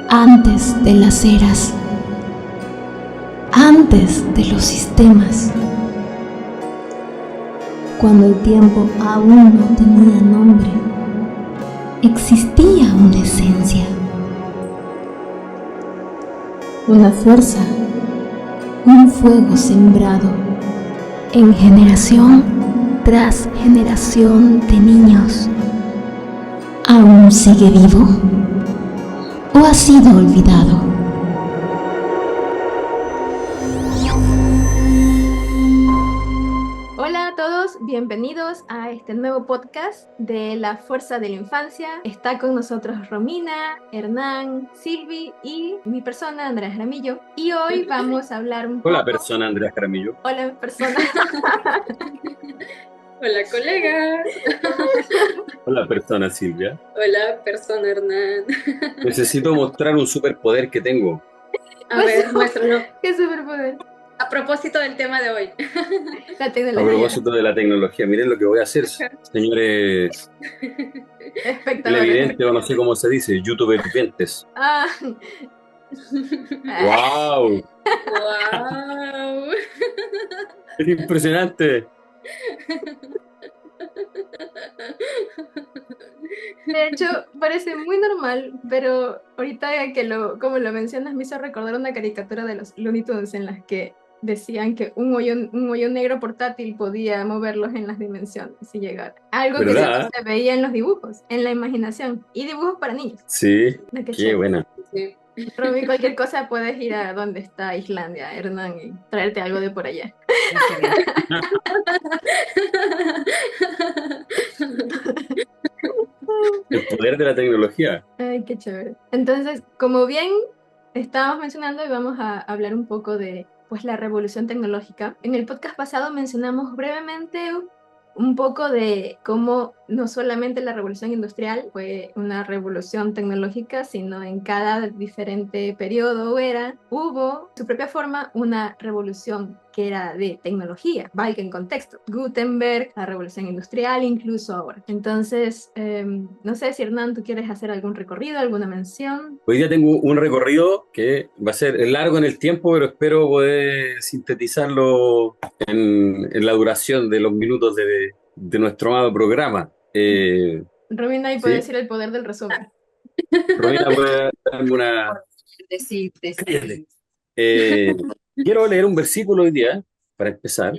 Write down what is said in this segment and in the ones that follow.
antes de las eras, antes de los sistemas, cuando el tiempo aún no tenía nombre, existía una esencia, una fuerza, un fuego sembrado en generación tras generación de niños. ¿Aún sigue vivo o ha sido olvidado? Hola a todos, bienvenidos a este nuevo podcast de La Fuerza de la Infancia. Está con nosotros Romina, Hernán, Silvi y mi persona, Andrés Jaramillo. Y hoy vamos a hablar un Hola, poco... persona Andrés Jaramillo. Hola, persona. Hola, colegas. Hola, persona Silvia. Hola, persona Hernán. Necesito mostrar un superpoder que tengo. A ver, muéstralo. ¡Qué superpoder! A propósito del tema de hoy. La A tecnología. propósito de la tecnología, miren lo que voy a hacer, señores Espectadores. televidentes, o no sé cómo se dice, youtubers vivientes. Ah. ¡Wow! ¡Wow! ¡Es impresionante! De hecho, parece muy normal, pero ahorita como lo mencionas, me hizo recordar una caricatura de los Looney Tunes en las que decían que un hoyo negro portátil podía moverlos en las dimensiones y llegar. Algo que ¿Verdad? solo se veía en los dibujos, en la imaginación, y dibujos para niños. Sí, Qué qué chévere. buena. Sí. Romy, cualquier cosa puedes ir a donde está Islandia, Hernán, y traerte algo de por allá. El poder de la tecnología. Ay, qué chévere. Entonces, como bien estábamos mencionando, y vamos a hablar un poco de pues, la revolución tecnológica. En el podcast pasado mencionamos brevemente un poco de cómo no solamente la revolución industrial fue una revolución tecnológica, sino en cada diferente periodo o era, hubo su propia forma una revolución que era de tecnología, valga en contexto. Gutenberg, la revolución industrial, incluso ahora. Entonces, no sé si Hernán, tú quieres hacer algún recorrido, alguna mención. Hoy día tengo un recorrido que va a ser largo en el tiempo, pero espero poder sintetizarlo en la duración de los minutos de nuestro amado programa. Romina, y puede ¿Sí? decir el poder del resumen. Romina, ¿puede darme una... Cállate. Quiero leer un versículo hoy día, para empezar,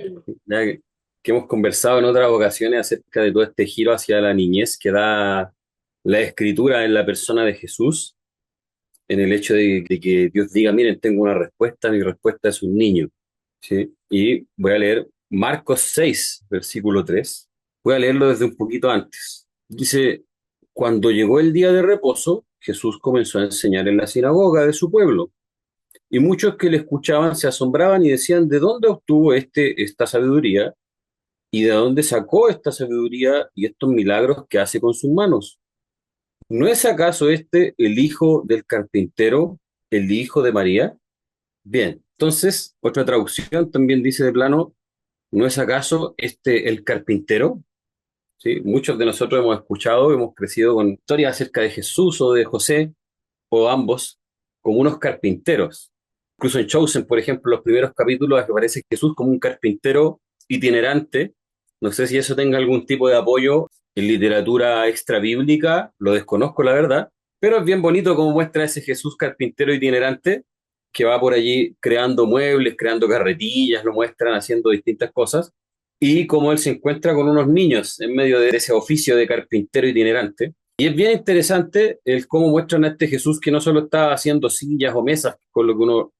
ya que hemos conversado en otras ocasiones acerca de todo este giro hacia la niñez que da la escritura en la persona de Jesús, en el hecho de que Dios diga, miren, tengo una respuesta, mi respuesta es un niño. ¿Sí? Y voy a leer Marcos 6, versículo 3. Voy a leerlo desde un poquito antes. Dice, cuando llegó el día de reposo, Jesús comenzó a enseñar en la sinagoga de su pueblo. Y muchos que le escuchaban se asombraban y decían, ¿de dónde obtuvo esta sabiduría? ¿Y de dónde sacó esta sabiduría y estos milagros que hace con sus manos? ¿No es acaso este el hijo del carpintero, el hijo de María? Bien, entonces, otra traducción también dice de plano, ¿no es acaso este el carpintero? ¿Sí? Muchos de nosotros hemos escuchado, hemos crecido con historias acerca de Jesús o de José, o ambos, como unos carpinteros. Incluso en Chosen, por ejemplo, los primeros capítulos aparece Jesús como un carpintero itinerante. No sé si eso tenga algún tipo de apoyo en literatura extra bíblica, lo desconozco la verdad, pero es bien bonito como muestra ese Jesús carpintero itinerante que va por allí creando muebles, creando carretillas, lo muestran haciendo distintas cosas, y cómo él se encuentra con unos niños en medio de ese oficio de carpintero itinerante. Y es bien interesante el cómo muestran a este Jesús que no solo está haciendo sillas o mesas, con lo que uno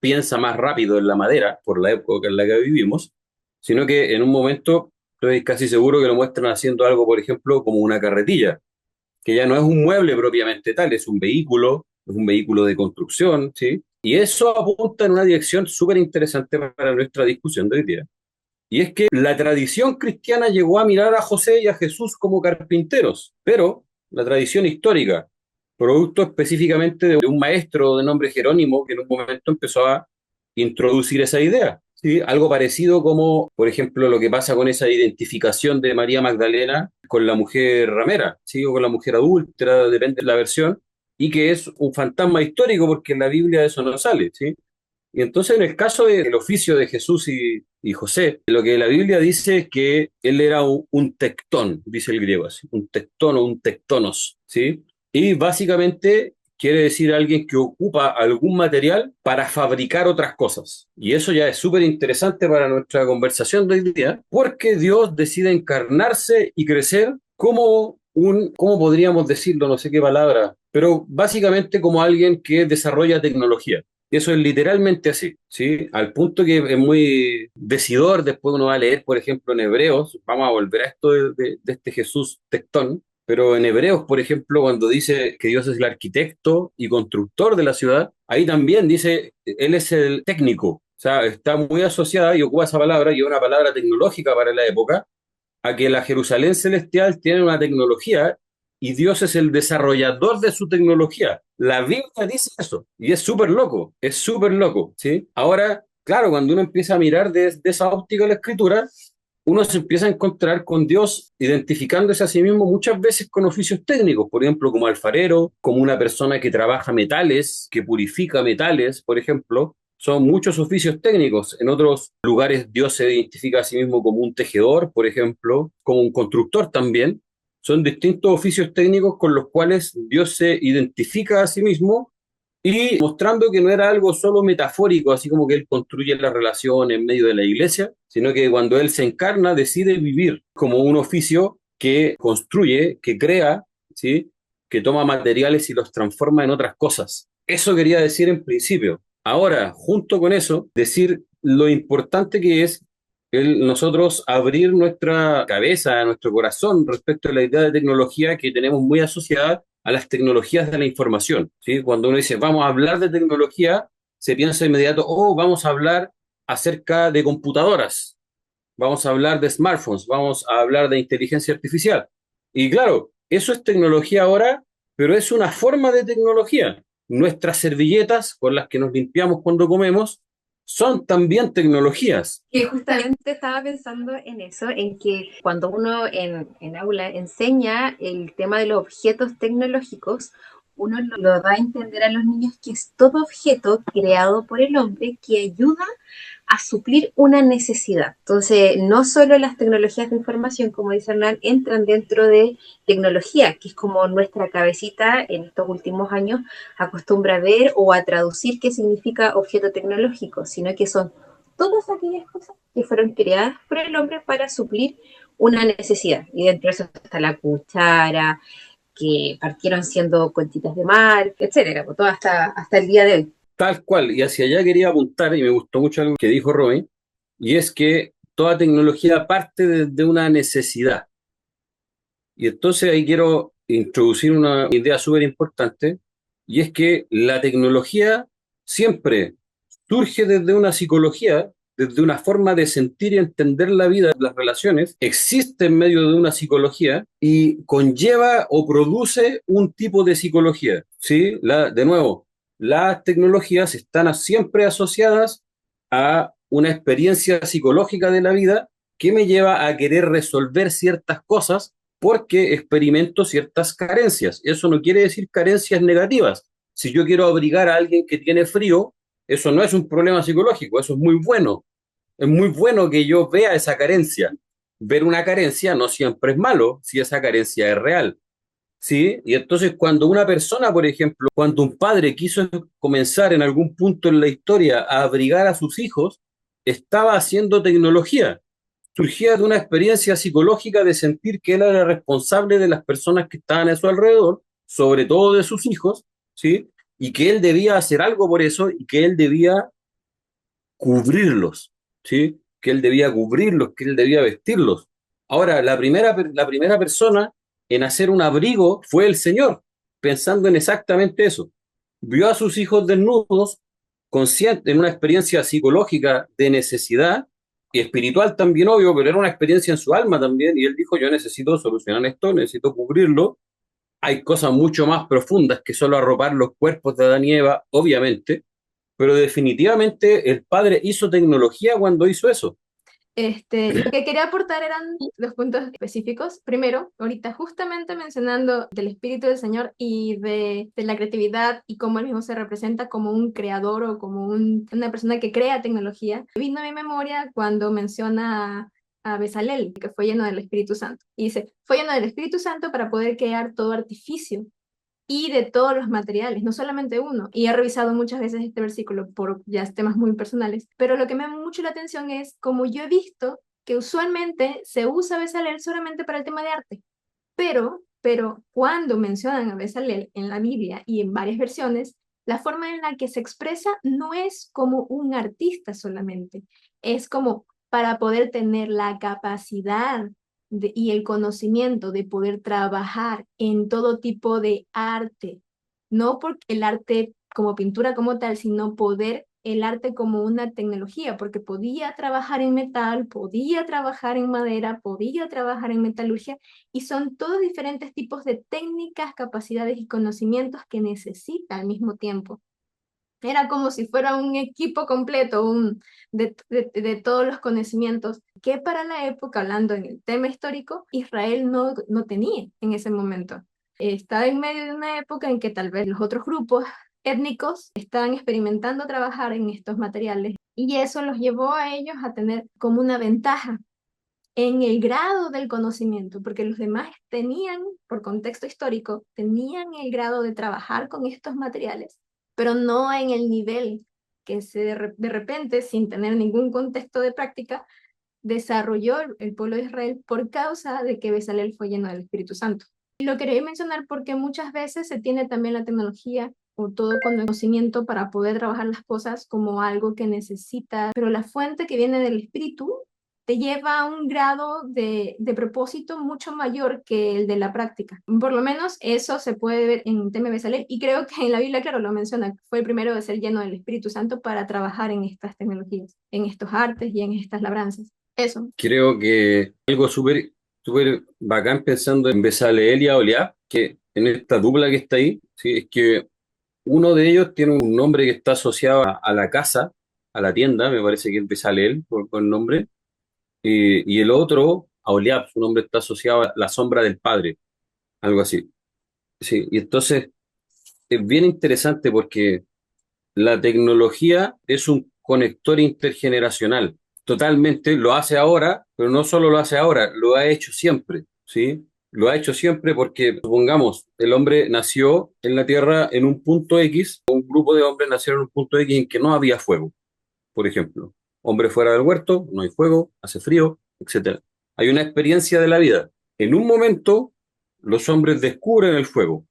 piensa más rápido en la madera, por la época en la que vivimos, sino que en un momento estoy casi seguro que lo muestran haciendo algo, por ejemplo, como una carretilla, que ya no es un mueble propiamente tal, es un vehículo de construcción, ¿sí? Y eso apunta en una dirección súper interesante para nuestra discusión de hoy día. Y es que la tradición cristiana llegó a mirar a José y a Jesús como carpinteros, pero la tradición histórica, producto específicamente de un maestro de nombre Jerónimo que en un momento empezó a introducir esa idea. ¿Sí? Algo parecido como, por ejemplo, lo que pasa con esa identificación de María Magdalena con la mujer ramera, ¿sí? O con la mujer adúltera, depende de la versión, y que es un fantasma histórico porque en la Biblia eso no sale, ¿sí? Y entonces en el caso del oficio de Jesús y José, lo que la Biblia dice es que él era un tectón, dice el griego así, un tectón o un tectonos, ¿sí? Y básicamente quiere decir alguien que ocupa algún material para fabricar otras cosas. Y eso ya es súper interesante para nuestra conversación de hoy día, porque Dios decide encarnarse y crecer como ¿cómo podríamos decirlo? No sé qué palabra, pero básicamente como alguien que desarrolla tecnología. Eso es literalmente así, ¿sí? Al punto que es muy decidor, después uno va a leer, por ejemplo, en Hebreos, vamos a volver a esto de este Jesús tectón, pero en Hebreos, por ejemplo, cuando dice que Dios es el arquitecto y constructor de la ciudad, ahí también dice, Él es el técnico, o sea, está muy asociada y ocupa esa palabra, y es una palabra tecnológica para la época, a que la Jerusalén celestial tiene una tecnología y Dios es el desarrollador de su tecnología. La Biblia dice eso y es súper loco, ¿sí? Ahora, claro, cuando uno empieza a mirar desde esa óptica de la escritura, uno se empieza a encontrar con Dios identificándose a sí mismo muchas veces con oficios técnicos, por ejemplo, como alfarero, como una persona que trabaja metales, que purifica metales, por ejemplo. Son muchos oficios técnicos. En otros lugares Dios se identifica a sí mismo como un tejedor, por ejemplo, como un constructor también. Son distintos oficios técnicos con los cuales Dios se identifica a sí mismo y mostrando que no era algo solo metafórico, así como que Él construye la relación en medio de la iglesia, sino que cuando Él se encarna decide vivir como un oficio que construye, que crea, ¿sí? Que toma materiales y los transforma en otras cosas. Eso quería decir en principio. Ahora, junto con eso, decir lo importante que es nosotros abrir nuestra cabeza, nuestro corazón respecto a la idea de tecnología que tenemos muy asociada a las tecnologías de la información, ¿sí? Cuando uno dice, vamos a hablar de tecnología, se piensa de inmediato, oh, vamos a hablar acerca de computadoras, vamos a hablar de smartphones, vamos a hablar de inteligencia artificial. Y claro, eso es tecnología ahora, pero es una forma de tecnología. Nuestras servilletas con las que nos limpiamos cuando comemos son también tecnologías. Y justamente estaba pensando en eso, en que cuando uno en aula enseña el tema de los objetos tecnológicos, uno lo da a entender a los niños que es todo objeto creado por el hombre que ayuda a suplir una necesidad. Entonces, no solo las tecnologías de información, como dice Hernán, entran dentro de tecnología, que es como nuestra cabecita en estos últimos años acostumbra a ver o a traducir qué significa objeto tecnológico, sino que son todas aquellas cosas que fueron creadas por el hombre para suplir una necesidad. Y dentro de eso está la cuchara, que partieron siendo cuentitas de mar, etcétera, pues todo hasta el día de hoy. Tal cual, y hacia allá quería apuntar, y me gustó mucho algo que dijo Romy, y es que toda tecnología parte de una necesidad. Y entonces ahí quiero introducir una idea súper importante, y es que la tecnología siempre surge desde una psicología, desde una forma de sentir y entender la vida, las relaciones, existe en medio de una psicología y conlleva o produce un tipo de psicología, ¿sí? De nuevo, las tecnologías están siempre asociadas a una experiencia psicológica de la vida que me lleva a querer resolver ciertas cosas porque experimento ciertas carencias. Eso no quiere decir carencias negativas. Si yo quiero abrigar a alguien que tiene frío, eso no es un problema psicológico, eso es muy bueno. Es muy bueno que yo vea esa carencia. Ver una carencia no siempre es malo si esa carencia es real. ¿Sí? Y entonces cuando una persona, por ejemplo, cuando un padre quiso comenzar en algún punto en la historia a abrigar a sus hijos, estaba haciendo tecnología. Surgía de una experiencia psicológica de sentir que él era responsable de las personas que estaban a su alrededor, sobre todo de sus hijos, ¿sí? Y que él debía hacer algo por eso y que él debía cubrirlos, ¿sí? Que él debía cubrirlos, que él debía vestirlos. Ahora, la primera persona en hacer un abrigo fue el Señor, pensando en exactamente eso. Vio a sus hijos desnudos, consciente en una experiencia psicológica de necesidad y espiritual también, obvio, pero era una experiencia en su alma también, y él dijo, yo necesito solucionar esto, necesito cubrirlo. Hay cosas mucho más profundas que solo arropar los cuerpos de Adán y Eva, obviamente, pero definitivamente el padre hizo tecnología cuando hizo eso. Lo que quería aportar eran los puntos específicos. Primero, ahorita justamente mencionando del Espíritu del Señor y de la creatividad y cómo él mismo se representa como un creador o como una persona que crea tecnología, vino a mi memoria cuando menciona a Bezalel, que fue lleno del Espíritu Santo. Y dice, fue lleno del Espíritu Santo para poder crear todo artificio y de todos los materiales, no solamente uno. Y he revisado muchas veces este versículo por ya temas muy personales, pero lo que me llama mucho la atención es como yo he visto que usualmente se usa Bezalel solamente para el tema de arte, pero cuando mencionan a Bezalel en la Biblia y en varias versiones, la forma en la que se expresa no es como un artista solamente, es como para poder tener la capacidad y el conocimiento de poder trabajar en todo tipo de arte, no porque el arte como pintura como tal, sino poder el arte como una tecnología, porque podía trabajar en metal, podía trabajar en madera, podía trabajar en metalurgia, y son todos diferentes tipos de técnicas, capacidades y conocimientos que necesita al mismo tiempo. Era como si fuera un equipo completo de todos los conocimientos que para la época, hablando en el tema histórico, Israel no tenía en ese momento. Estaba en medio de una época en que tal vez los otros grupos étnicos estaban experimentando trabajar en estos materiales y eso los llevó a ellos a tener como una ventaja en el grado del conocimiento, porque los demás tenían, por contexto histórico, tenían el grado de trabajar con estos materiales, pero no en el nivel que de repente, sin tener ningún contexto de práctica, desarrolló el pueblo de Israel por causa de que Bezalel fue lleno del Espíritu Santo. Y lo quería mencionar porque muchas veces se tiene también la tecnología o todo conocimiento para poder trabajar las cosas como algo que necesita, pero la fuente que viene del Espíritu te lleva a un grado de propósito mucho mayor que el de la práctica. Por lo menos eso se puede ver en el tema de Bezalel y creo que en la Biblia, claro, lo menciona, fue el primero de ser lleno del Espíritu Santo para trabajar en estas tecnologías, en estos artes y en estas labranzas. Eso. Creo que algo súper bacán pensando en Bezaleel y Aholiab, que en esta dupla que está ahí, ¿sí? Es que uno de ellos tiene un nombre que está asociado a la casa, a la tienda, me parece que es Bezaleel por el nombre, y el otro, Aholiab, su nombre está asociado a la sombra del padre, algo así. Sí, y entonces es bien interesante porque la tecnología es un conector intergeneracional. Totalmente, lo hace ahora, pero no solo lo hace ahora, lo ha hecho siempre, ¿sí? Lo ha hecho siempre porque, supongamos, el hombre nació en la Tierra en un punto X, un grupo de hombres nacieron en un punto X en que no había fuego, por ejemplo. Hombre fuera del huerto, no hay fuego, hace frío, etcétera. Hay una experiencia de la vida. En un momento, los hombres descubren el fuego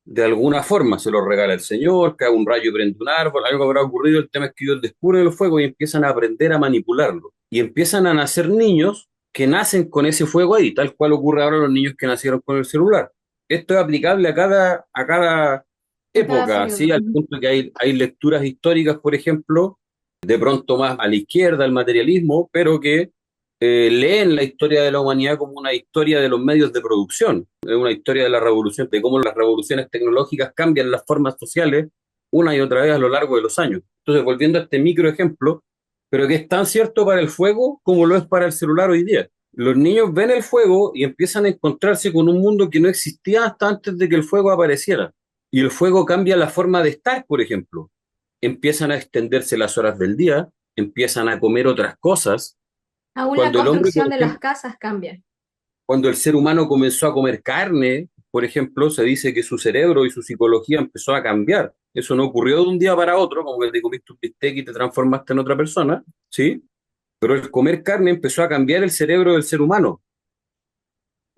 de alguna forma se lo regala el Señor, cae un rayo y prende un árbol, algo habrá ocurrido, el tema es que ellos descubren el fuego y empiezan a aprender a manipularlo. Y empiezan a nacer niños que nacen con ese fuego ahí, tal cual ocurre ahora a los niños que nacieron con el celular. Esto es aplicable a cada En cada época, periodo. ¿sí? Al punto que hay lecturas históricas, por ejemplo, de pronto más a la izquierda, el materialismo, pero que leen la historia de la humanidad como una historia de los medios de producción, es una historia de la revolución, de cómo las revoluciones tecnológicas cambian las formas sociales una y otra vez a lo largo de los años. Entonces, volviendo a este micro ejemplo, pero que es tan cierto para el fuego como lo es para el celular hoy día. Los niños ven el fuego y empiezan a encontrarse con un mundo que no existía hasta antes de que el fuego apareciera. Y el fuego cambia la forma de estar, por ejemplo. Empiezan a extenderse las horas del día, empiezan a comer otras cosas. Aún la Cuando el hombre, construcción por de las ejemplo, casas cambia. cuando el ser humano comenzó a comer carne, por ejemplo, se dice que su cerebro y su psicología empezó a cambiar. Eso no ocurrió de un día para otro, como que te comiste un bistec y te transformaste en otra persona, ¿sí? Pero el comer carne empezó a cambiar el cerebro del ser humano,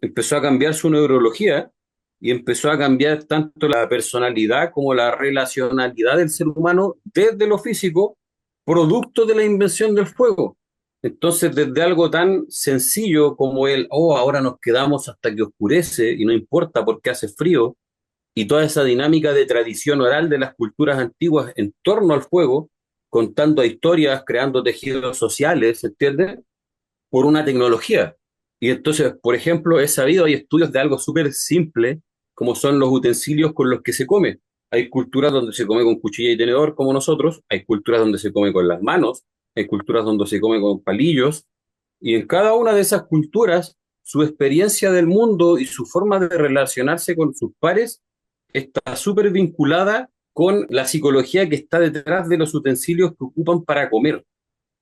empezó a cambiar su neurología y empezó a cambiar tanto la personalidad como la relacionalidad del ser humano desde lo físico, producto de la invención del fuego. Entonces, desde algo tan sencillo como ahora nos quedamos hasta que oscurece y no importa porque hace frío, y toda esa dinámica de tradición oral de las culturas antiguas en torno al fuego, contando historias, creando tejidos sociales, ¿entiendes? Por una tecnología. Y entonces, por ejemplo, he sabido, hay estudios de algo súper simple, como son los utensilios con los que se come. Hay culturas donde se come con cuchilla y tenedor, como nosotros, hay culturas donde se come con las manos, hay culturas donde se come con palillos, Y en cada una de esas culturas, su experiencia del mundo y su forma de relacionarse con sus pares está súper vinculada con la psicología que está detrás de los utensilios que ocupan para comer,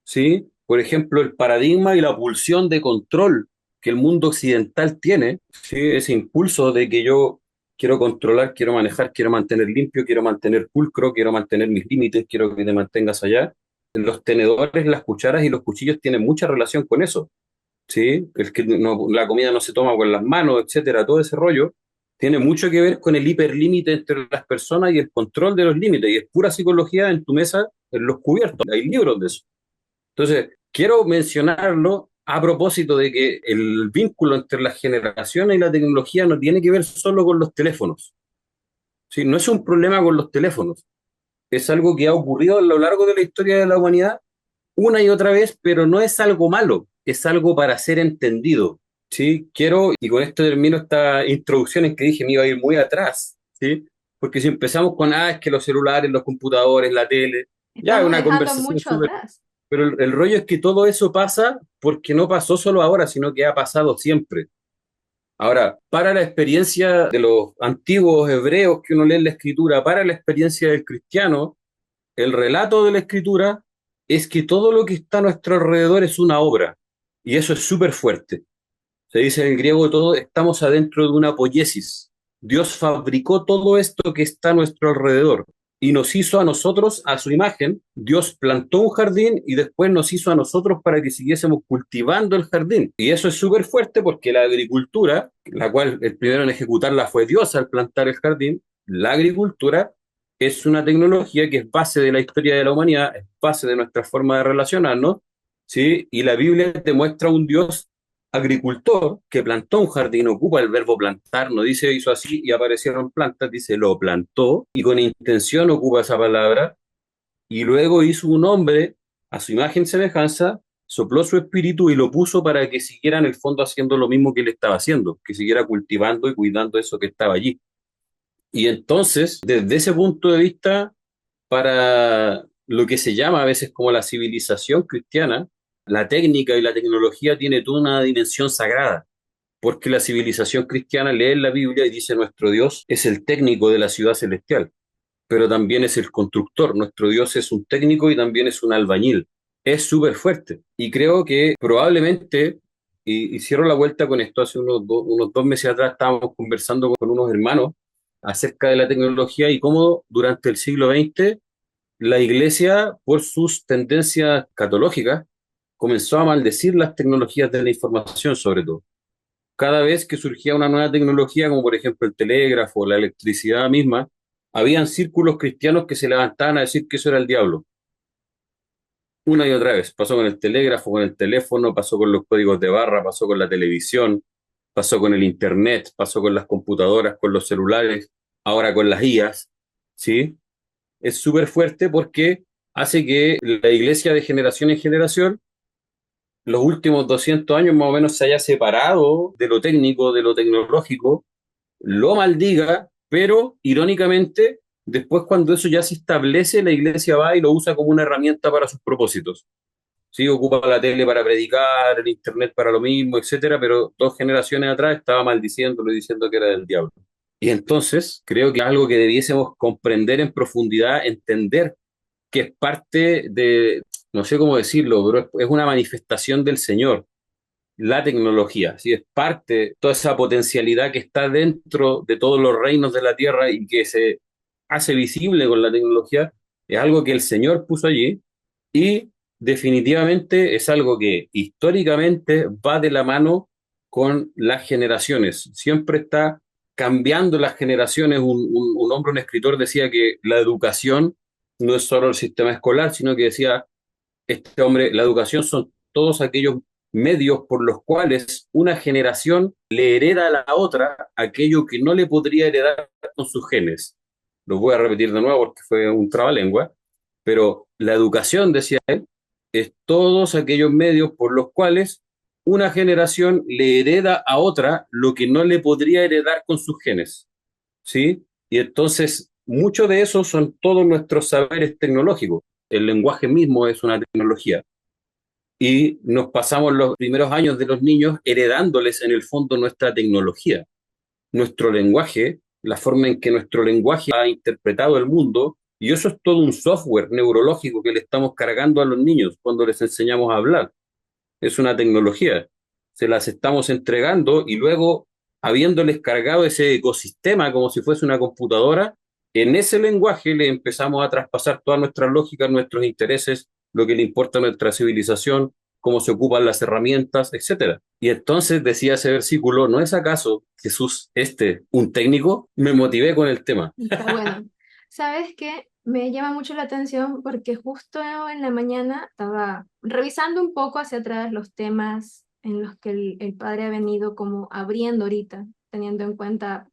¿sí? Por ejemplo, el paradigma y la pulsión de control que el mundo occidental tiene, ¿sí? Ese impulso de que yo quiero controlar, quiero manejar, quiero mantener limpio, quiero mantener pulcro, quiero mantener mis límites, quiero que te mantengas allá. Los tenedores, las cucharas y los cuchillos tienen mucha relación con eso, ¿sí? El que la comida no se toma con las manos, etcétera, todo ese rollo tiene mucho que ver con el hiperlímite entre las personas y el control de los límites, y es pura psicología en tu mesa, en los cubiertos, hay libros de eso. Entonces, quiero mencionarlo a propósito de que el vínculo entre las generaciones y la tecnología no tiene que ver solo con los teléfonos, ¿sí? No es un problema con los teléfonos, es algo que ha ocurrido a lo largo de la historia de la humanidad una y otra vez, pero no es algo malo, es algo para ser entendido, ¿sí? Quiero, y con esto termino esta introducción en que dije me iba a ir muy atrás, ¿sí? Porque si empezamos con, es que los celulares, los computadores, la tele, ya es Estamos una dejando conversación mucho súper. atrás. Pero el rollo es que todo eso pasa porque no pasó solo ahora, sino que ha pasado siempre. Ahora, para la experiencia de los antiguos hebreos que uno lee en la escritura, para la experiencia del cristiano, el relato de la escritura es que todo lo que está a nuestro alrededor es una obra. Y eso es súper fuerte. Se dice en griego, todo estamos adentro de una poiesis. Dios fabricó todo esto que está a nuestro alrededor y nos hizo a nosotros a su imagen. Dios plantó un jardín y después nos hizo a nosotros para que siguiésemos cultivando el jardín. Y eso es súper fuerte porque la agricultura, la cual el primero en ejecutarla fue Dios al plantar el jardín, la agricultura es una tecnología que es base de la historia de la humanidad, es base de nuestra forma de relacionarnos, ¿sí? Y la Biblia te muestra un Dios agricultor que plantó un jardín, ocupa el verbo plantar, no dice hizo así y aparecieron plantas, dice lo plantó y con intención ocupa esa palabra y luego hizo un hombre a su imagen y semejanza, sopló su espíritu y lo puso para que siguiera en el fondo haciendo lo mismo que él estaba haciendo, que siguiera cultivando y cuidando eso que estaba allí. Y entonces, desde ese punto de vista, para lo que se llama a veces como la civilización cristiana, la técnica y la tecnología tiene toda una dimensión sagrada, porque la civilización cristiana lee en la Biblia y dice nuestro Dios es el técnico de la ciudad celestial, pero también es el constructor, nuestro Dios es un técnico y también es un albañil. Es súper fuerte. Y creo que probablemente, y cierro la vuelta con esto, hace unos 2 meses atrás estábamos conversando con unos hermanos acerca de la tecnología y cómo durante el siglo XX la iglesia, por sus tendencias catológicas, comenzó a maldecir las tecnologías de la información, sobre todo. Cada vez que surgía una nueva tecnología, como por ejemplo el telégrafo, la electricidad misma, habían círculos cristianos que se levantaban a decir que eso era el diablo. Una y otra vez. Pasó con el telégrafo, con el teléfono, pasó con los códigos de barra, pasó con la televisión, pasó con el internet, pasó con las computadoras, con los celulares, ahora con las IAs, ¿sí? Es súper fuerte porque hace que la iglesia de generación en generación, los últimos 200 años más o menos, se haya separado de lo técnico, de lo tecnológico, lo maldiga, pero irónicamente, después cuando eso ya se establece, la iglesia va y lo usa como una herramienta para sus propósitos. Sí, ocupa la tele para predicar, el internet para lo mismo, etcétera, pero 2 generaciones atrás estaba maldiciéndolo y diciendo que era del diablo. Y entonces creo que algo que debiésemos comprender en profundidad, entender que es parte de, no sé cómo decirlo, pero es una manifestación del Señor, la tecnología, ¿sí? Es parte, toda esa potencialidad que está dentro de todos los reinos de la tierra y que se hace visible con la tecnología, es algo que el Señor puso allí y definitivamente es algo que históricamente va de la mano con las generaciones. Siempre está cambiando las generaciones. Un hombre, un escritor, decía que la educación no es solo el sistema escolar, sino que decía este hombre, la educación son todos aquellos medios por los cuales una generación le hereda a la otra aquello que no le podría heredar con sus genes. Lo voy a repetir de nuevo porque fue un trabalengua, pero la educación, decía él, es todos aquellos medios por los cuales una generación le hereda a otra lo que no le podría heredar con sus genes, ¿sí? Y entonces, mucho de eso son todos nuestros saberes tecnológicos. El lenguaje mismo es una tecnología. y nos pasamos los primeros años de los niños heredándoles en el fondo nuestra tecnología, nuestro lenguaje, la forma en que nuestro lenguaje ha interpretado el mundo, y eso es todo un software neurológico que le estamos cargando a los niños cuando les enseñamos a hablar. Es una tecnología. Se las estamos entregando y luego, habiéndoles cargado ese ecosistema como si fuese una computadora, en ese lenguaje le empezamos a traspasar todas nuestras lógicas, nuestros intereses, lo que le importa a nuestra civilización, cómo se ocupan las herramientas, etcétera. Y entonces decía ese versículo, ¿no es acaso Jesús un técnico? Me motivé con el tema. Está bueno. ¿Sabes qué? Me llama mucho la atención porque justo en la mañana estaba revisando un poco hacia atrás los temas en los que el padre ha venido como abriendo ahorita, teniendo en cuenta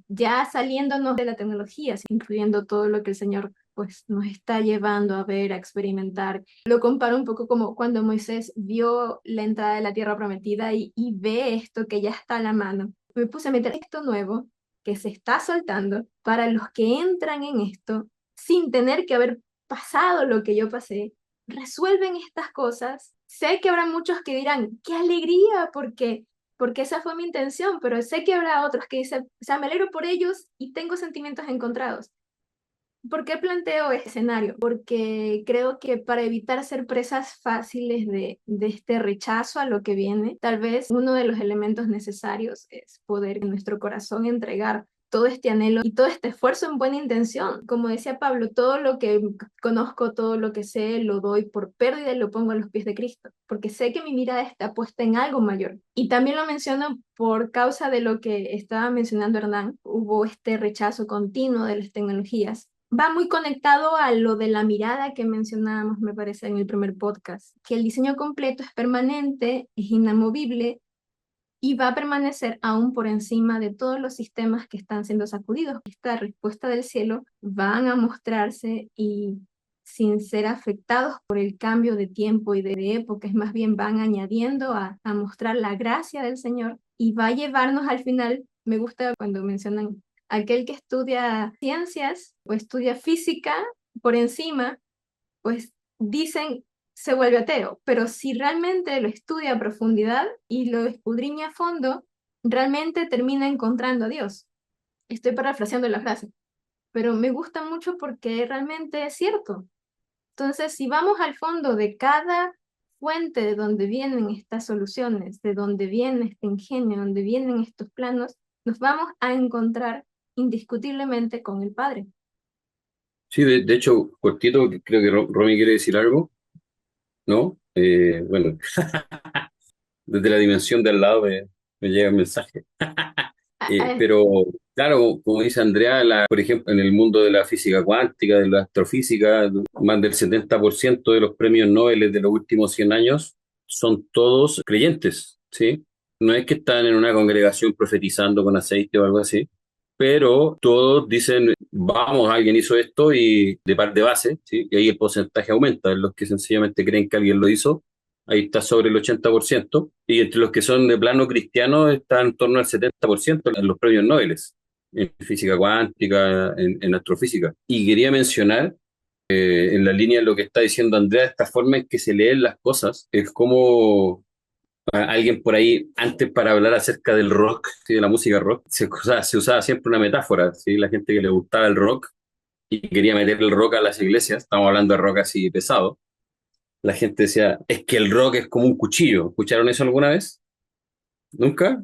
ya saliéndonos de la tecnología, incluyendo todo lo que el Señor pues nos está llevando a ver, a experimentar. Lo comparo un poco como cuando Moisés vio la entrada de la tierra prometida y ve esto que ya está a la mano. Me puse a meter esto nuevo que se está soltando para los que entran en esto sin tener que haber pasado lo que yo pasé, resuelven estas cosas. Sé que habrá muchos que dirán, qué alegría, porque esa fue mi intención, pero sé que habrá otros que dicen, o sea, me alegro por ellos y tengo sentimientos encontrados. ¿Por qué planteo este escenario? Porque creo que para evitar ser presas fáciles de este rechazo a lo que viene, tal vez uno de los elementos necesarios es poder en nuestro corazón entregar todo este anhelo y todo este esfuerzo en buena intención. Como decía Pablo, todo lo que conozco, todo lo que sé, lo doy por pérdida y lo pongo a los pies de Cristo, porque sé que mi mirada está puesta en algo mayor. Y también lo menciono por causa de lo que estaba mencionando Hernán, hubo este rechazo continuo de las tecnologías. Va muy conectado a lo de la mirada que mencionábamos, me parece, en el primer podcast, que el diseño completo es permanente, es inamovible y va a permanecer aún por encima de todos los sistemas que están siendo sacudidos. Esta respuesta del cielo van a mostrarse y sin ser afectados por el cambio de tiempo y de época, es más bien van añadiendo a mostrar la gracia del Señor y va a llevarnos al final, me gusta cuando mencionan aquel que estudia ciencias o estudia física por encima, pues dicen se vuelve ateo, pero si realmente lo estudia a profundidad y lo escudriña a fondo, realmente termina encontrando a Dios. Estoy parafraseando la frase, pero me gusta mucho porque realmente es cierto. Entonces, si vamos al fondo de cada fuente de donde vienen estas soluciones, de donde viene este ingenio, donde vienen estos planos, nos vamos a encontrar indiscutiblemente con el Padre. Sí, de hecho, cortito, creo que Romy quiere decir algo, ¿no? Bueno, desde la dimensión del lado me llega el mensaje. Pero claro, como dice Andrea, por ejemplo, en el mundo de la física cuántica, de la astrofísica, más del 70% de los premios Nobel de los últimos 100 años son todos creyentes, ¿sí? No es que están en una congregación profetizando con aceite o algo así, pero todos dicen, vamos, alguien hizo esto y de base, ¿sí? Y ahí el porcentaje aumenta, en los que sencillamente creen que alguien lo hizo ahí está sobre el 80%, y entre los que son de plano cristiano está en torno al 70% en los premios Nobel, en física cuántica, en astrofísica. Y quería mencionar, en la línea de lo que está diciendo Andrea, esta forma en que se leen las cosas, es como alguien por ahí, antes para hablar acerca del rock, ¿sí? De la música rock, se usaba siempre una metáfora, ¿sí? La gente que le gustaba el rock y quería meter el rock a las iglesias, estamos hablando de rock así pesado, la gente decía, es que el rock es como un cuchillo. ¿Escucharon eso alguna vez? ¿Nunca?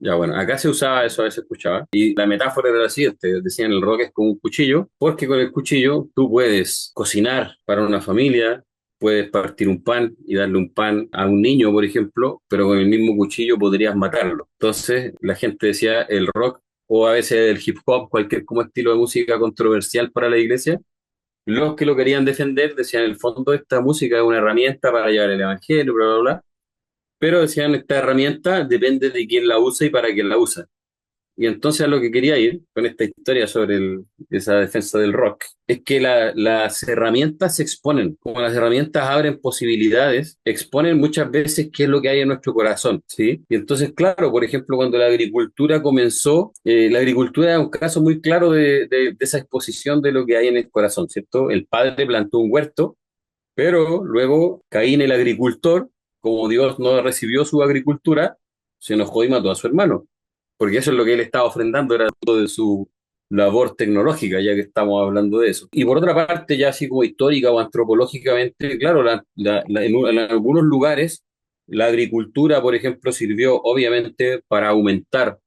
Ya bueno, acá se usaba eso, a veces escuchaba. Y la metáfora era la siguiente, decían el rock es como un cuchillo, porque con el cuchillo tú puedes cocinar para una familia, puedes partir un pan y darle un pan a un niño, por ejemplo, pero con el mismo cuchillo podrías matarlo. Entonces la gente decía el rock o a veces el hip hop, cualquier como estilo de música controversial para la iglesia, los que lo querían defender decían, en el fondo, esta música es una herramienta para llevar el evangelio, bla, bla, bla. Pero decían, esta herramienta depende de quién la usa y para quién la usa. Y entonces a lo que quería ir con esta historia sobre esa defensa del rock, es que las herramientas se exponen, como las herramientas abren posibilidades, exponen muchas veces qué es lo que hay en nuestro corazón, ¿sí? Y entonces, claro, por ejemplo, cuando la agricultura comenzó, la agricultura es un caso muy claro de esa exposición de lo que hay en el corazón, ¿cierto? El padre plantó un huerto Pero luego Caín, el agricultor, como Dios no recibió su agricultura, se enojó y mató a su hermano, porque eso es lo que él estaba ofrendando, era todo de su labor tecnológica, ya que estamos hablando de eso. Y por otra parte, ya así como histórica o antropológicamente, claro, en algunos lugares la agricultura, por ejemplo, sirvió obviamente para aumentar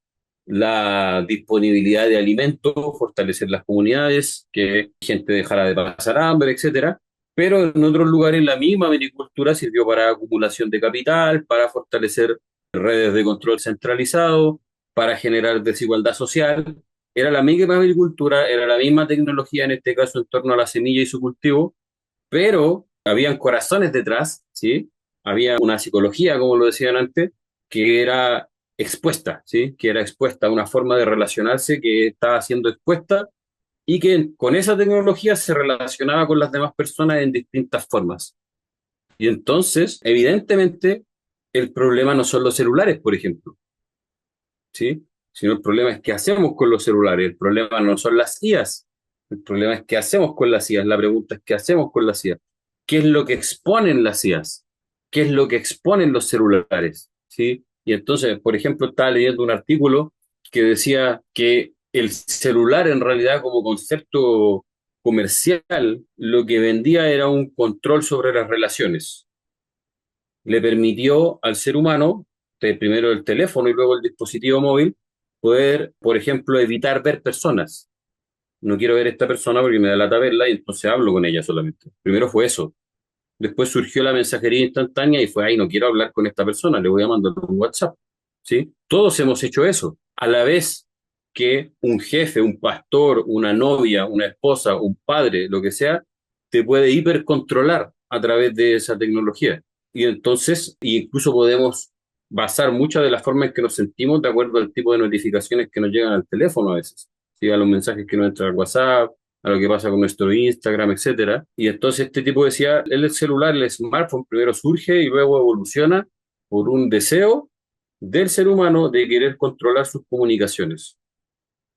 la disponibilidad de alimentos, fortalecer las comunidades, que gente dejara de pasar hambre, etcétera. Pero en otros lugares la misma agricultura sirvió para acumulación de capital, para fortalecer redes de control centralizado, para generar desigualdad social. Era la misma agricultura, era la misma tecnología, en este caso en torno a la semilla y su cultivo, pero habían corazones detrás, ¿sí? Había una psicología, como lo decían antes, que era expuesta, ¿sí? Que era expuesta a una forma de relacionarse que estaba siendo expuesta y que con esa tecnología se relacionaba con las demás personas en distintas formas. Y entonces, evidentemente, el problema no son los celulares, por ejemplo, ¿sí? Sino el problema es qué hacemos con los celulares. El problema no son las IAs. El problema es qué hacemos con las IAs. La pregunta es qué hacemos con las IAs. ¿Qué es lo que exponen las IAs? ¿Qué es lo que exponen los celulares? ¿Sí? Y entonces, por ejemplo, estaba leyendo un artículo que decía que el celular en realidad como concepto comercial lo que vendía era un control sobre las relaciones. Le permitió al ser humano, primero el teléfono y luego el dispositivo móvil, poder, por ejemplo, evitar ver personas. No quiero ver a esta persona porque me da lata verla y entonces hablo con ella solamente. Primero fue eso. Después surgió la mensajería instantánea y fue, ay, no quiero hablar con esta persona, le voy a mandar un WhatsApp. ¿Sí? Todos hemos hecho eso. A la vez que un jefe, un pastor, una novia, una esposa, un padre, lo que sea, te puede hipercontrolar a través de esa tecnología. Y entonces, incluso podemos basar muchas de las formas en que nos sentimos de acuerdo al tipo de notificaciones que nos llegan al teléfono a veces. ¿Sí? A los mensajes que nos entran al WhatsApp, a lo que pasa con nuestro Instagram, etcétera. Y entonces este tipo decía, el celular, el smartphone primero surge y luego evoluciona por un deseo del ser humano de querer controlar sus comunicaciones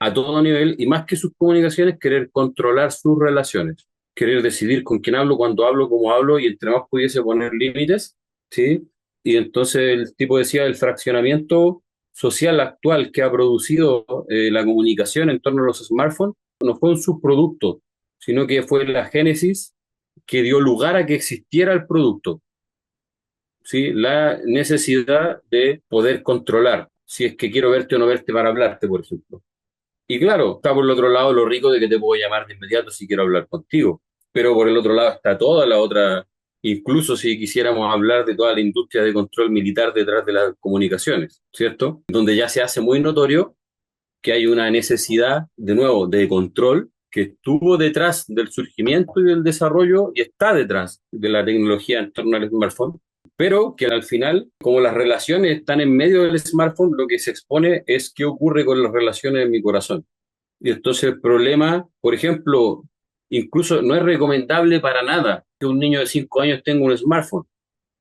a todo nivel y más que sus comunicaciones, querer controlar sus relaciones, querer decidir con quién hablo, cuándo hablo, cómo hablo y entre más pudiese poner límites, ¿sí? Y entonces el tipo decía, el fraccionamiento social actual que ha producido la comunicación en torno a los smartphones no fue un subproducto, sino que fue la génesis que dio lugar a que existiera el producto, ¿sí? La necesidad de poder controlar, si es que quiero verte o no verte para hablarte, por ejemplo. Y claro, está por el otro lado lo rico de que te puedo llamar de inmediato si quiero hablar contigo. Pero por el otro lado está toda la otra, incluso si quisiéramos hablar de toda la industria de control militar detrás de las comunicaciones, ¿cierto? Donde ya se hace muy notorio que hay una necesidad, de nuevo, de control que estuvo detrás del surgimiento y del desarrollo y está detrás de la tecnología en torno al smartphone, pero que al final, como las relaciones están en medio del smartphone, lo que se expone es qué ocurre con las relaciones en mi corazón. Y entonces el problema, por ejemplo, incluso no es recomendable para nada que un niño de 5 años tenga un smartphone,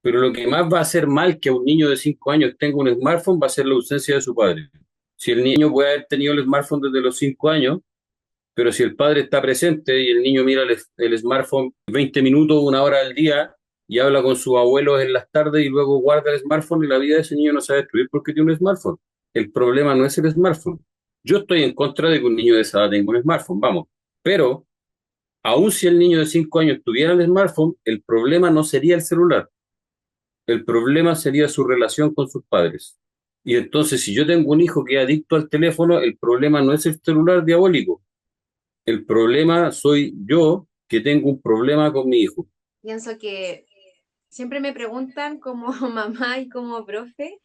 pero lo que más va a hacer mal que un niño de 5 años tenga un smartphone va a ser la ausencia de su padre. Si el niño puede haber tenido el smartphone desde los 5 años, pero si el padre está presente y el niño mira el smartphone 20 minutos, 1 hora al día y habla con sus abuelos en las tardes y luego guarda el smartphone y la vida de ese niño no se va a destruir porque tiene un smartphone. El problema no es el smartphone. Yo estoy en contra de que un niño de esa edad tenga un smartphone, vamos, pero aun si el niño de 5 años tuviera el smartphone, el problema no sería el celular, el problema sería su relación con sus padres. Y entonces, si yo tengo un hijo que es adicto al teléfono, el problema no es el celular diabólico, el problema soy yo que tengo un problema con mi hijo. Pienso que siempre me preguntan como mamá y como profe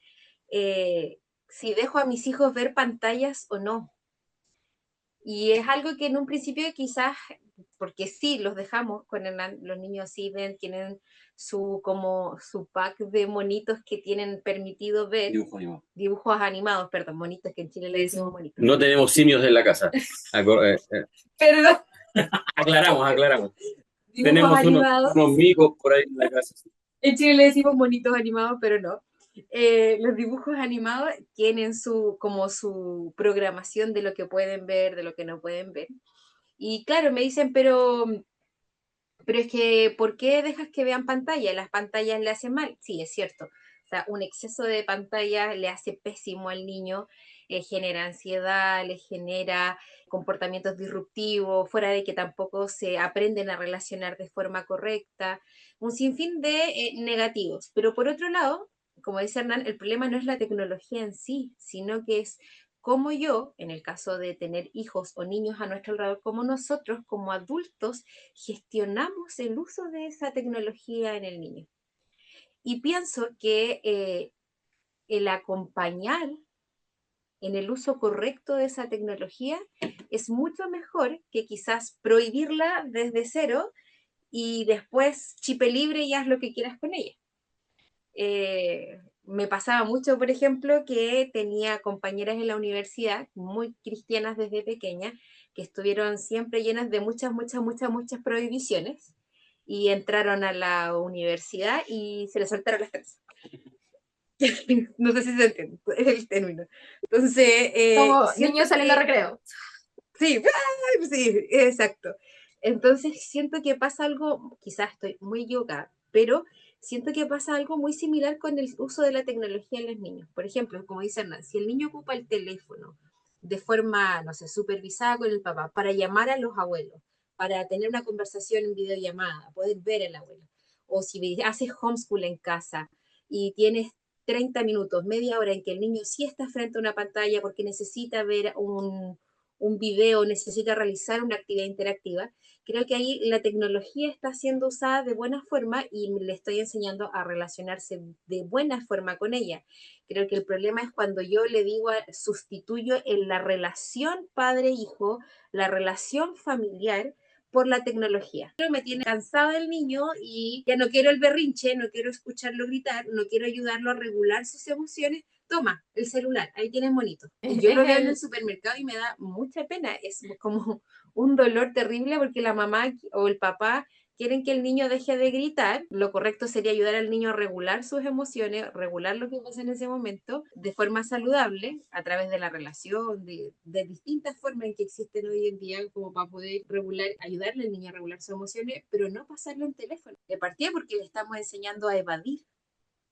si dejo a mis hijos ver pantallas o no. Y es algo que en un principio quizás, porque sí, los dejamos, los niños sí ven, tienen como su pack de monitos que tienen permitido ver. Dibujos animados, perdón, monitos, que en Chile le decimos monitos. No tenemos simios en la casa. Perdón. Aclaramos. Dibujos Tenemos animados. unos micos por ahí en la casa. En Chile le decimos monitos animados, pero no. Los dibujos animados tienen como su programación de lo que pueden ver, de lo que no pueden ver. Y claro, me dicen, pero Pero es que, ¿por qué dejas que vean pantalla? ¿Las pantallas le hacen mal? Sí, es cierto. O sea, un exceso de pantalla le hace pésimo al niño, le genera ansiedad, le genera comportamientos disruptivos, fuera de que tampoco se aprenden a relacionar de forma correcta, un sinfín de negativos. Pero por otro lado, como dice Hernán, el problema no es la tecnología en sí, sino que es cómo yo, en el caso de tener hijos o niños a nuestro alrededor, como nosotros, como adultos, gestionamos el uso de esa tecnología en el niño. Y pienso que el acompañar en el uso correcto de esa tecnología es mucho mejor que quizás prohibirla desde cero y después chipe libre y haz lo que quieras con ella. Me pasaba mucho, por ejemplo, que tenía compañeras en la universidad, muy cristianas desde pequeña, que estuvieron siempre llenas de muchas prohibiciones y entraron a la universidad y se les soltaron las trenzas. No sé si se entiende el término. Entonces, Como siento niños saliendo a que recreo. sí, sí, exacto. Entonces siento que pasa algo, quizás estoy muy equivocada, pero siento que pasa algo muy similar con el uso de la tecnología en los niños. Por ejemplo, como dice Hernán, si el niño ocupa el teléfono de forma, no sé, supervisada con el papá para llamar a los abuelos, para tener una conversación en videollamada, poder ver al abuelo, o si haces homeschool en casa y tienes 30 minutos, media hora en que el niño sí está frente a una pantalla porque necesita ver un video, necesita realizar una actividad interactiva, creo que ahí la tecnología está siendo usada de buena forma y le estoy enseñando a relacionarse de buena forma con ella. Creo que el problema es cuando yo le digo, sustituyo en la relación padre-hijo, la relación familiar por la tecnología. Pero me tiene cansado el niño y ya no quiero el berrinche, no quiero escucharlo gritar, no quiero ayudarlo a regular sus emociones. Toma, el celular, ahí tienes monito. Y yo Es lo veo en el el, supermercado y me da mucha pena. Es como un dolor terrible porque la mamá o el papá quieren que el niño deje de gritar. Lo correcto sería ayudar al niño a regular sus emociones, regular lo que pasa en ese momento de forma saludable, a través de la relación, de distintas formas en que existen hoy en día como para poder regular, ayudarle al niño a regular sus emociones, pero no pasarlo en teléfono. De partida porque le estamos enseñando a evadir,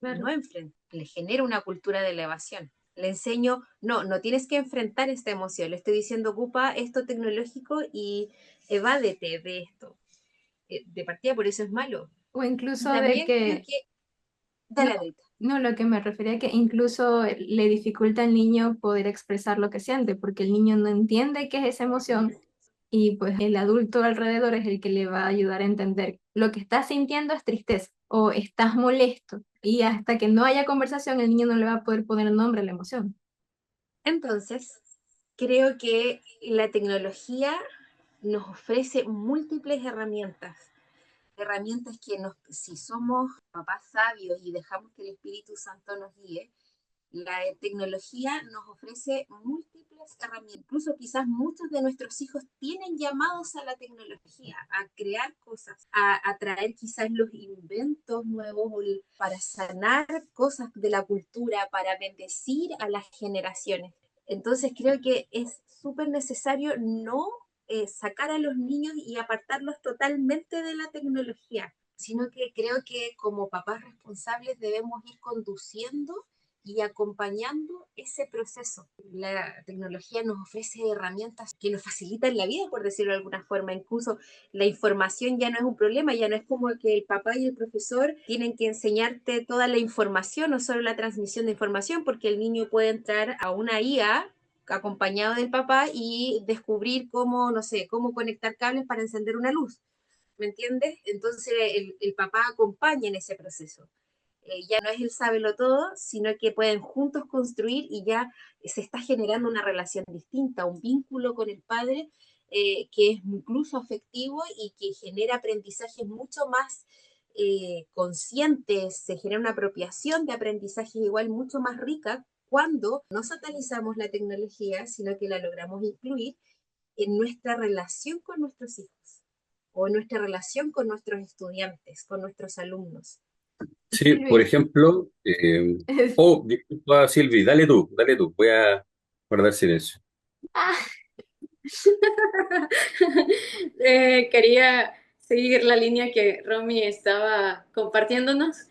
no claro. enfrentar. Le genera una cultura de elevación. Le enseño, no, no tienes que enfrentar esta emoción. Le estoy diciendo, ocupa esto tecnológico y evádete de esto. De partida, por eso es malo. O Y incluso de también creo que, que, no, dale, Adrita. no, lo que me refería que incluso le dificulta al niño poder expresar lo que siente, porque el niño no entiende qué es esa emoción y pues el adulto alrededor es el que le va a ayudar a entender lo que estás sintiendo es tristeza o estás molesto y hasta que no haya conversación el niño no le va a poder poner nombre a la emoción. Entonces, creo que la tecnología nos ofrece múltiples herramientas. Herramientas que nos, si somos papás sabios y dejamos que el Espíritu Santo nos guíe, la tecnología nos ofrece múltiples herramientas. Incluso quizás muchos de nuestros hijos tienen llamados a la tecnología, a crear cosas, a traer quizás los inventos nuevos para sanar cosas de la cultura, para bendecir a las generaciones. Entonces creo que es súper necesario no sacar a los niños y apartarlos totalmente de la tecnología, sino que creo que como papás responsables debemos ir conduciendo y acompañando ese proceso. La tecnología nos ofrece herramientas que nos facilitan la vida, por decirlo de alguna forma. Incluso la información ya no es un problema, ya no es como que el papá y el profesor tienen que enseñarte toda la información, no solo la transmisión de información, porque el niño puede entrar a una IA acompañado del papá y descubrir cómo, no sé, cómo conectar cables para encender una luz. ¿Me entiendes? Entonces el papá acompaña en ese proceso. Ya no es el sábelo todo, sino que pueden juntos construir y ya se está generando una relación distinta, un vínculo con el padre que es incluso afectivo y que genera aprendizajes mucho más conscientes, se genera una apropiación de aprendizajes igual mucho más rica cuando no satanizamos la tecnología, sino que la logramos incluir en nuestra relación con nuestros hijos o en nuestra relación con nuestros estudiantes, con nuestros alumnos. Sí, por Silvi, ejemplo, oh, disculpa Silvi, dale tú, voy a guardar silencio. Quería seguir la línea que Romy estaba compartiéndonos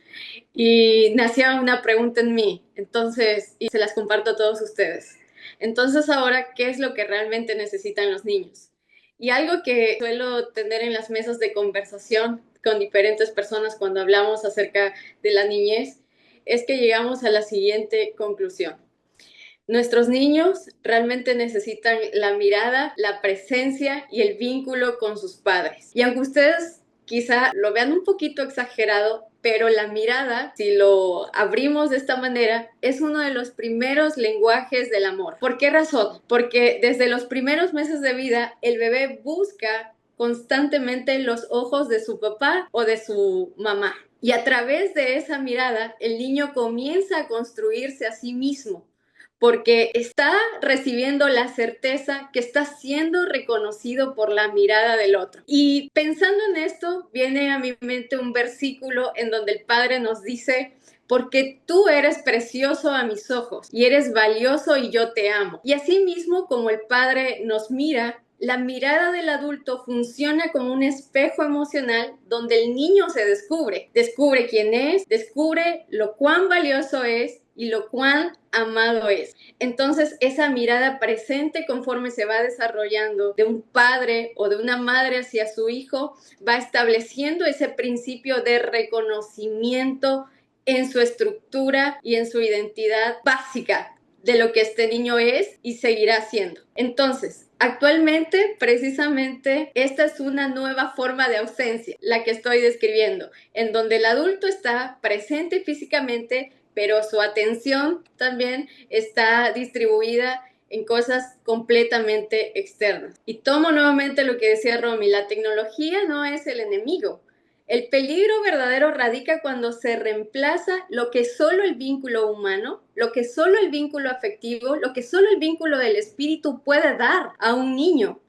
y nacía una pregunta en mí, entonces, y se las comparto a todos ustedes. Entonces ahora, ¿qué es lo que realmente necesitan los niños? Y algo que suelo tener en las mesas de conversación con diferentes personas cuando hablamos acerca de la niñez es que llegamos a la siguiente conclusión. Nuestros niños realmente necesitan la mirada, la presencia y el vínculo con sus padres. Y aunque ustedes quizá lo vean un poquito exagerado, pero la mirada, si lo abrimos de esta manera, es uno de los primeros lenguajes del amor. ¿Por qué razón? Porque desde los primeros meses de vida, el bebé busca constantemente los ojos de su papá o de su mamá. Y a través de esa mirada, el niño comienza a construirse a sí mismo, porque está recibiendo la certeza que está siendo reconocido por la mirada del otro. Y pensando en esto, viene a mi mente un versículo en donde el Padre nos dice: porque tú eres precioso a mis ojos y eres valioso y yo te amo. Y así mismo como el Padre nos mira, la mirada del adulto funciona como un espejo emocional donde el niño se descubre quién es, descubre lo cuán valioso es y lo cuán amado es. Entonces, esa mirada presente, conforme se va desarrollando de un padre o de una madre hacia su hijo, va estableciendo ese principio de reconocimiento en su estructura y en su identidad básica de lo que este niño es y seguirá siendo. Entonces, actualmente, precisamente, esta es una nueva forma de ausencia, la que estoy describiendo, en donde el adulto está presente físicamente, pero su atención también está distribuida en cosas completamente externas. Y tomo nuevamente lo que decía Romy, la tecnología no es el enemigo. El peligro verdadero radica cuando se reemplaza lo que solo el vínculo humano, lo que solo el vínculo afectivo, lo que solo el vínculo del espíritu puede dar a un niño.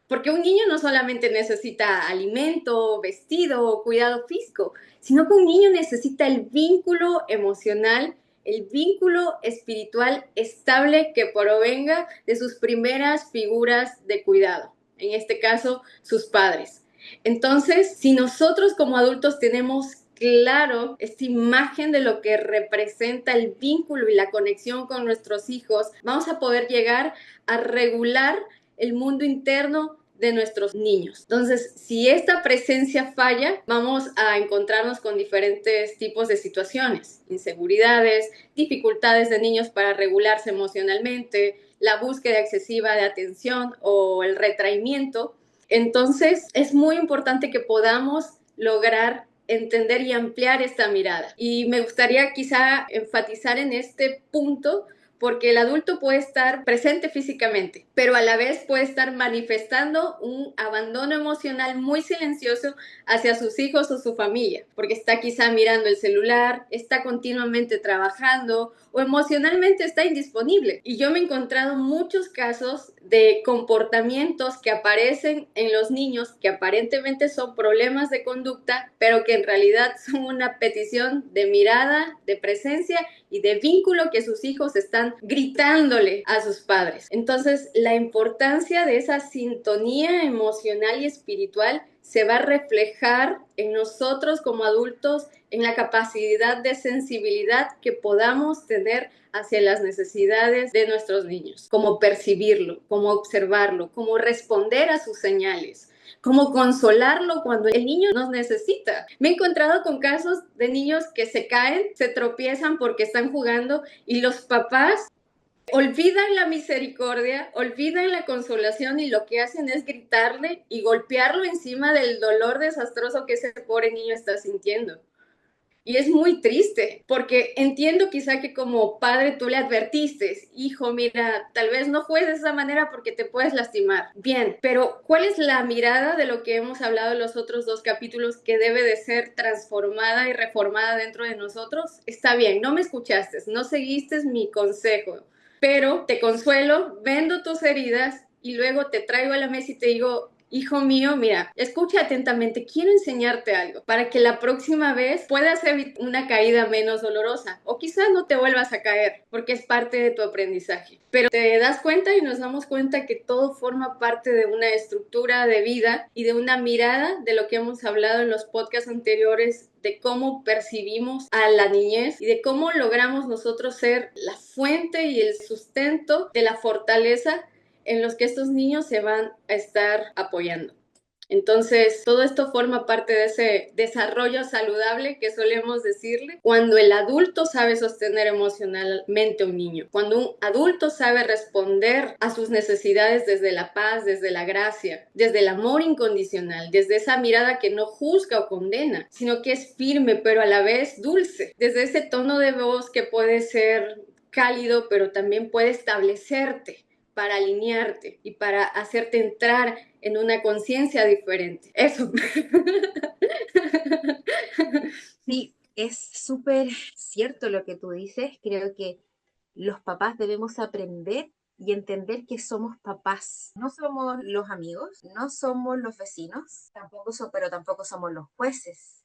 Porque un niño no solamente necesita alimento, vestido o cuidado físico, sino que un niño necesita el vínculo emocional, el vínculo espiritual estable que provenga de sus primeras figuras de cuidado, en este caso, sus padres. Entonces, si nosotros como adultos tenemos claro esta imagen de lo que representa el vínculo y la conexión con nuestros hijos, vamos a poder llegar a regular el mundo interno de nuestros niños. Entonces, si esta presencia falla, vamos a encontrarnos con diferentes tipos de situaciones, inseguridades, dificultades de niños para regularse emocionalmente, la búsqueda excesiva de atención o el retraimiento. Entonces, es muy importante que podamos lograr entender y ampliar esta mirada. Y me gustaría quizá enfatizar en este punto, porque el adulto puede estar presente físicamente, pero a la vez puede estar manifestando un abandono emocional muy silencioso hacia sus hijos o su familia, porque está quizá mirando el celular, está continuamente trabajando o emocionalmente está indisponible. Y yo me he encontrado muchos casos de comportamientos que aparecen en los niños que aparentemente son problemas de conducta, pero que en realidad son una petición de mirada, de presencia y de vínculo que sus hijos están gritándole a sus padres. Entonces, la importancia de esa sintonía emocional y espiritual se va a reflejar en nosotros como adultos, en la capacidad de sensibilidad que podamos tener hacia las necesidades de nuestros niños, como percibirlo, como observarlo, como responder a sus señales, como consolarlo cuando el niño nos necesita. Me he encontrado con casos de niños que se caen, se tropiezan porque están jugando y los papás olvidan la misericordia, olvidan la consolación y lo que hacen es gritarle y golpearlo encima del dolor desastroso que ese pobre niño está sintiendo. Y es muy triste, porque entiendo quizá que como padre tú le advertiste, hijo, mira, tal vez no juegues de esa manera porque te puedes lastimar. Bien, pero ¿cuál es la mirada de lo que hemos hablado en los otros 2 capítulos que debe de ser transformada y reformada dentro de nosotros? Está bien, no me escuchaste, no seguiste mi consejo, pero te consuelo, vendo tus heridas y luego te traigo a la mesa y te digo, hijo mío, mira, escucha atentamente, quiero enseñarte algo para que la próxima vez puedas evitar una caída menos dolorosa o quizás no te vuelvas a caer porque es parte de tu aprendizaje. Pero te das cuenta y nos damos cuenta que todo forma parte de una estructura de vida y de una mirada de lo que hemos hablado en los podcasts anteriores, de cómo percibimos a la niñez y de cómo logramos nosotros ser la fuente y el sustento de la fortaleza en los que estos niños se van a estar apoyando. Entonces, todo esto forma parte de ese desarrollo saludable que solemos decirle cuando el adulto sabe sostener emocionalmente a un niño, cuando un adulto sabe responder a sus necesidades desde la paz, desde la gracia, desde el amor incondicional, desde esa mirada que no juzga o condena, sino que es firme pero a la vez dulce, desde ese tono de voz que puede ser cálido pero también puede establecerte para alinearte y para hacerte entrar en una conciencia diferente. Eso. Sí, es súper cierto lo que tú dices. Creo que los papás debemos aprender y entender que somos papás. No somos los amigos, no somos los vecinos, pero tampoco somos los jueces.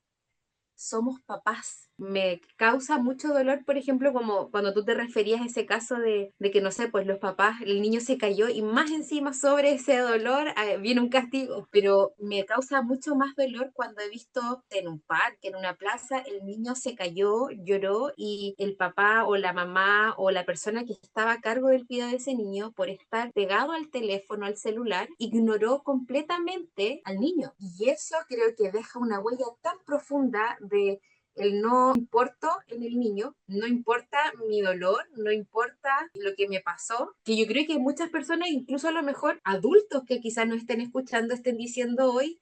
Somos papás. Me causa mucho dolor, por ejemplo, como cuando tú te referías a ese caso de que, no sé, pues los papás, el niño se cayó y más encima sobre ese dolor viene un castigo, pero me causa mucho más dolor cuando he visto en un parque, en una plaza, el niño se cayó, lloró y el papá o la mamá o la persona que estaba a cargo del cuidado de ese niño, por estar pegado al teléfono, al celular, ignoró completamente al niño. Y eso creo que deja una huella tan profunda de el no importo en el niño, no importa mi dolor, no importa lo que me pasó, que yo creo que muchas personas, incluso a lo mejor adultos que quizás no estén escuchando, estén diciendo hoy,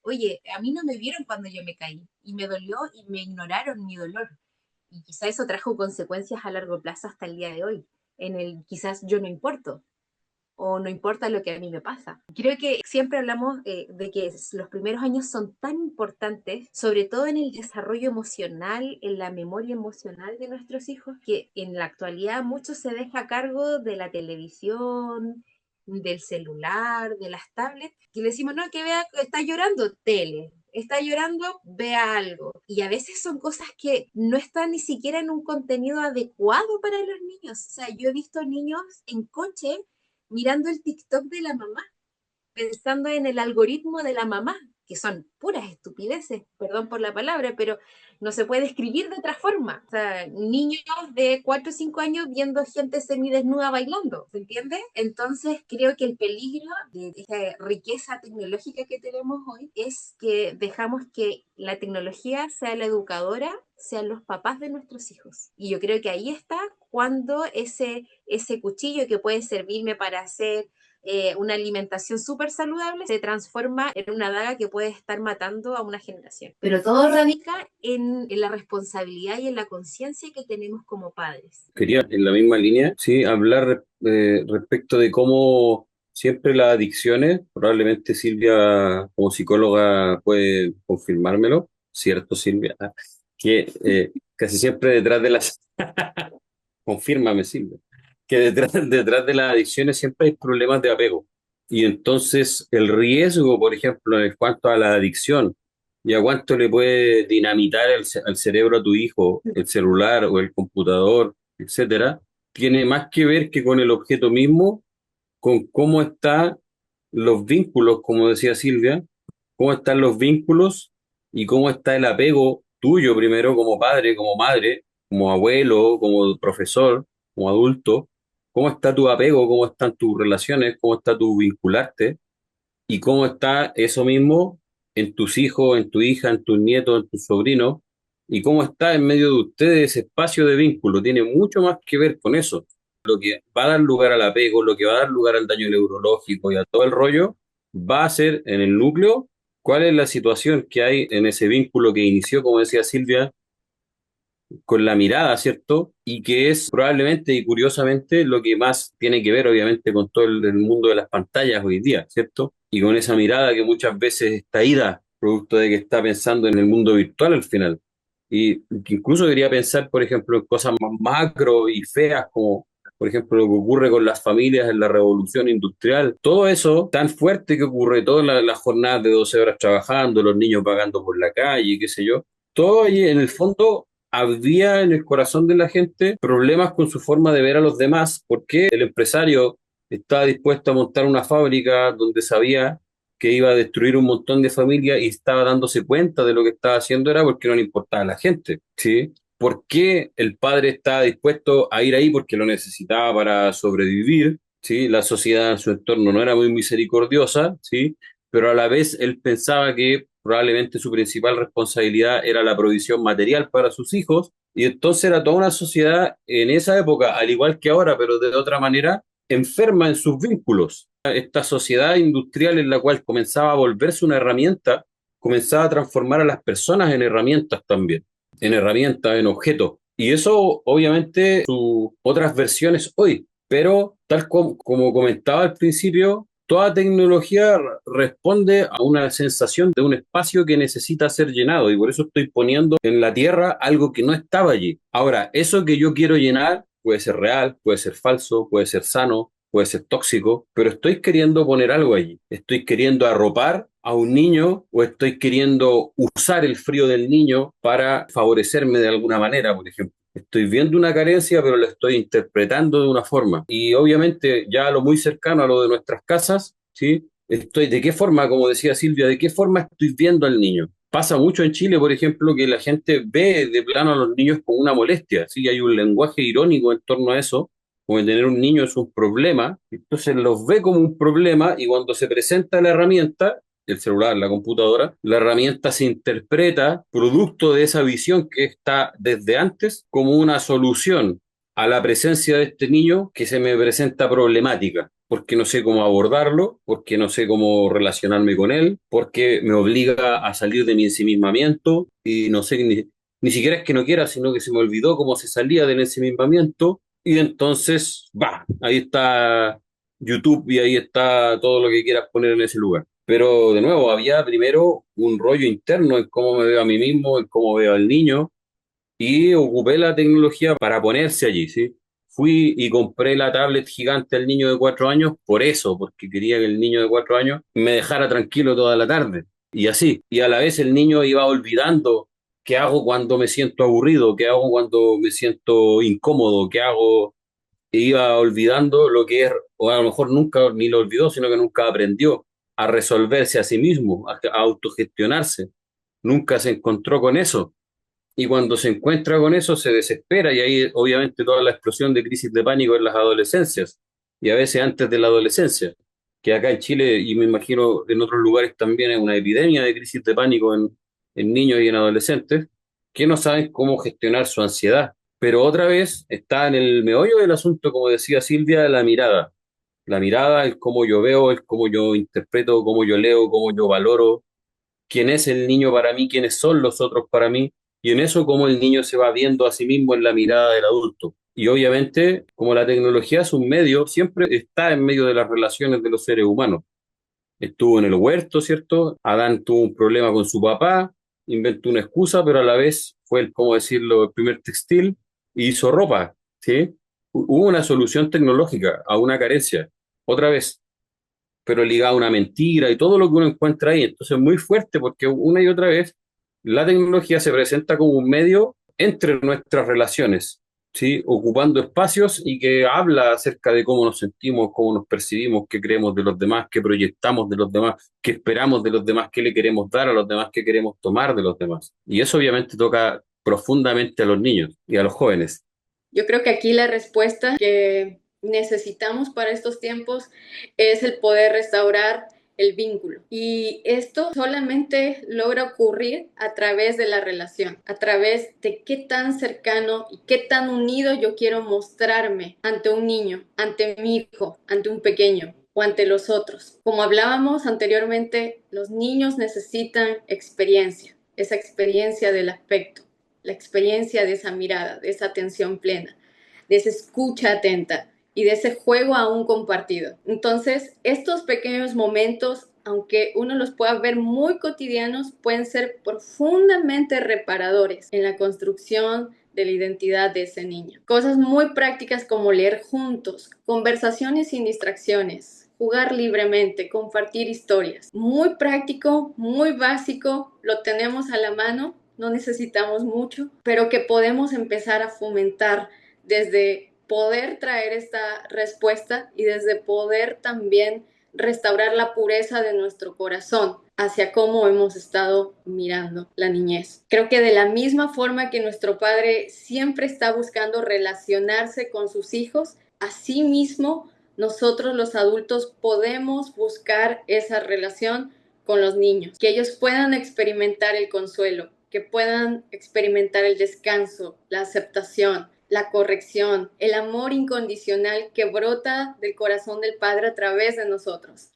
oye, a mí no me vieron cuando yo me caí y me dolió y me ignoraron mi dolor. Y quizás eso trajo consecuencias a largo plazo hasta el día de hoy, en el quizás yo no importo o no importa lo que a mí me pasa. Creo que siempre hablamos de que los primeros años son tan importantes, sobre todo en el desarrollo emocional, en la memoria emocional de nuestros hijos, que en la actualidad mucho se deja a cargo de la televisión, del celular, de las tablets, que le decimos, no, que vea, está llorando, tele. Está llorando, vea algo. Y a veces son cosas que no están ni siquiera en un contenido adecuado para los niños. O sea, yo he visto niños en coche mirando el TikTok de la mamá, pensando en el algoritmo de la mamá, que son puras estupideces, perdón por la palabra, pero no se puede escribir de otra forma. O sea, niños de 4 o 5 años viendo gente semidesnuda bailando, ¿se entiende? Entonces creo que el peligro de esta riqueza tecnológica que tenemos hoy es que dejamos que la tecnología sea la educadora, sean los papás de nuestros hijos. Y yo creo que ahí está cuando ese cuchillo que puede servirme para hacer una alimentación súper saludable se transforma en una daga que puede estar matando a una generación. Pero todo radica en la responsabilidad y en la conciencia que tenemos como padres. Quería, en la misma línea, sí, hablar respecto de cómo siempre las adicciones, probablemente Silvia como psicóloga puede confirmármelo, ¿cierto, Silvia? Que casi siempre detrás de las... Confírmame, Silvia, que detrás de las adicciones siempre hay problemas de apego. Y entonces el riesgo, por ejemplo, en cuanto a la adicción y a cuánto le puede dinamitar al cerebro a tu hijo, el celular o el computador, etcétera, tiene más que ver que con el objeto mismo, con cómo están los vínculos, como decía Silvia, cómo están los vínculos y cómo está el apego tuyo primero como padre, como madre, como abuelo, como profesor, como adulto, cómo está tu apego, cómo están tus relaciones, cómo está tu vincularte y cómo está eso mismo en tus hijos, en tu hija, en tus nietos, en tus sobrinos y cómo está en medio de ustedes ese espacio de vínculo. Tiene mucho más que ver con eso. Lo que va a dar lugar al apego, lo que va a dar lugar al daño neurológico y a todo el rollo, va a ser en el núcleo cuál es la situación que hay en ese vínculo que inició, como decía Silvia, con la mirada, ¿cierto? Y que es probablemente y curiosamente lo que más tiene que ver, obviamente, con todo el mundo de las pantallas hoy día, ¿cierto? Y con esa mirada que muchas veces está ida, producto de que está pensando en el mundo virtual al final. Y que incluso quería pensar, por ejemplo, en cosas más macro y feas como por ejemplo, lo que ocurre con las familias en la revolución industrial, todo eso tan fuerte que ocurre, todas las jornadas de 12 horas trabajando, los niños pagando por la calle, qué sé yo, todo allí en el fondo había en el corazón de la gente problemas con su forma de ver a los demás, porque el empresario estaba dispuesto a montar una fábrica donde sabía que iba a destruir un montón de familias y estaba dándose cuenta de lo que estaba haciendo era porque no le importaba a la gente, ¿sí? ¿Por qué el padre estaba dispuesto a ir ahí? Porque lo necesitaba para sobrevivir, ¿sí? La sociedad en su entorno no era muy misericordiosa, ¿sí? Pero a la vez él pensaba que probablemente su principal responsabilidad era la provisión material para sus hijos, y entonces era toda una sociedad en esa época, al igual que ahora, pero de otra manera, enferma en sus vínculos. Esta sociedad industrial en la cual comenzaba a volverse una herramienta, comenzaba a transformar a las personas en herramientas también, en herramientas, en objetos. Y eso, obviamente, sus otras versiones hoy. Pero, tal como comentaba al principio, toda tecnología responde a una sensación de un espacio que necesita ser llenado. Y por eso estoy poniendo en la tierra algo que no estaba allí. Ahora, eso que yo quiero llenar puede ser real, puede ser falso, puede ser sano, puede ser tóxico, pero estoy queriendo poner algo allí. Estoy queriendo arropar a un niño o estoy queriendo usar el frío del niño para favorecerme de alguna manera, por ejemplo. Estoy viendo una carencia, pero la estoy interpretando de una forma. Y obviamente ya a lo muy cercano a lo de nuestras casas, ¿sí? ¿De qué forma, como decía Silvia, de qué forma estoy viendo al niño? Pasa mucho en Chile, por ejemplo, que la gente ve de plano a los niños como una molestia, ¿sí? Hay un lenguaje irónico en torno a eso, como el tener un niño es un problema, entonces los ve como un problema y cuando se presenta la herramienta, el celular, la computadora, la herramienta se interpreta producto de esa visión que está desde antes como una solución a la presencia de este niño que se me presenta problemática, porque no sé cómo abordarlo, porque no sé cómo relacionarme con él, porque me obliga a salir de mi ensimismamiento y no sé ni siquiera es que no quiera, sino que se me olvidó cómo se salía del ensimismamiento y entonces, va, ahí está YouTube y ahí está todo lo que quieras poner en ese lugar. Pero de nuevo, había primero un rollo interno en cómo me veo a mí mismo, en cómo veo al niño, y ocupé la tecnología para ponerse allí, ¿sí? Fui y compré la tablet gigante al niño de 4 años por eso, porque quería que el niño de 4 años me dejara tranquilo toda la tarde. Y así. Y a la vez el niño iba olvidando qué hago cuando me siento aburrido, qué hago cuando me siento incómodo, qué hago. E iba olvidando lo que es, o a lo mejor nunca ni lo olvidó, sino que nunca aprendió a resolverse a sí mismo, a autogestionarse. Nunca se encontró con eso. Y cuando se encuentra con eso, se desespera y ahí obviamente toda la explosión de crisis de pánico en las adolescencias y a veces antes de la adolescencia, que acá en Chile y me imagino en otros lugares también es una epidemia de crisis de pánico en niños y en adolescentes que no saben cómo gestionar su ansiedad. Pero otra vez está en el meollo del asunto, como decía Silvia, la mirada. La mirada, el cómo yo veo, el cómo yo interpreto, cómo yo leo, cómo yo valoro quién es el niño para mí, quiénes son los otros para mí, y en eso cómo el niño se va viendo a sí mismo en la mirada del adulto. Y obviamente, como la tecnología es un medio, siempre está en medio de las relaciones de los seres humanos. Estuvo en el huerto, ¿cierto? Adán tuvo un problema con su papá, inventó una excusa, pero a la vez fue el, ¿cómo decirlo?, el primer textil y hizo ropa, ¿sí? Hubo una solución tecnológica a una carencia. Otra vez, pero ligado a una mentira y todo lo que uno encuentra ahí. Entonces es muy fuerte porque una y otra vez la tecnología se presenta como un medio entre nuestras relaciones, ¿sí? Ocupando espacios y que habla acerca de cómo nos sentimos, cómo nos percibimos, qué creemos de los demás, qué proyectamos de los demás, qué esperamos de los demás, qué le queremos dar a los demás, qué queremos tomar de los demás. Y eso obviamente toca profundamente a los niños y a los jóvenes. Yo creo que aquí la respuesta que necesitamos para estos tiempos es el poder restaurar el vínculo. Y esto solamente logra ocurrir a través de la relación, a través de qué tan cercano y qué tan unido yo quiero mostrarme ante un niño, ante mi hijo, ante un pequeño o ante los otros. Como hablábamos anteriormente, los niños necesitan experiencia, esa experiencia del afecto, la experiencia de esa mirada, de esa atención plena, de esa escucha atenta y de ese juego aún compartido. Entonces, estos pequeños momentos, aunque uno los pueda ver muy cotidianos, pueden ser profundamente reparadores en la construcción de la identidad de ese niño. Cosas muy prácticas como leer juntos, conversaciones sin distracciones, jugar libremente, compartir historias. Muy práctico, muy básico, lo tenemos a la mano, no necesitamos mucho, pero que podemos empezar a fomentar desde poder traer esta respuesta y desde poder también restaurar la pureza de nuestro corazón hacia cómo hemos estado mirando la niñez. Creo que de la misma forma que nuestro Padre siempre está buscando relacionarse con sus hijos, así mismo nosotros los adultos podemos buscar esa relación con los niños, que ellos puedan experimentar el consuelo, que puedan experimentar el descanso, la aceptación, la corrección, el amor incondicional que brota del corazón del Padre a través de nosotros.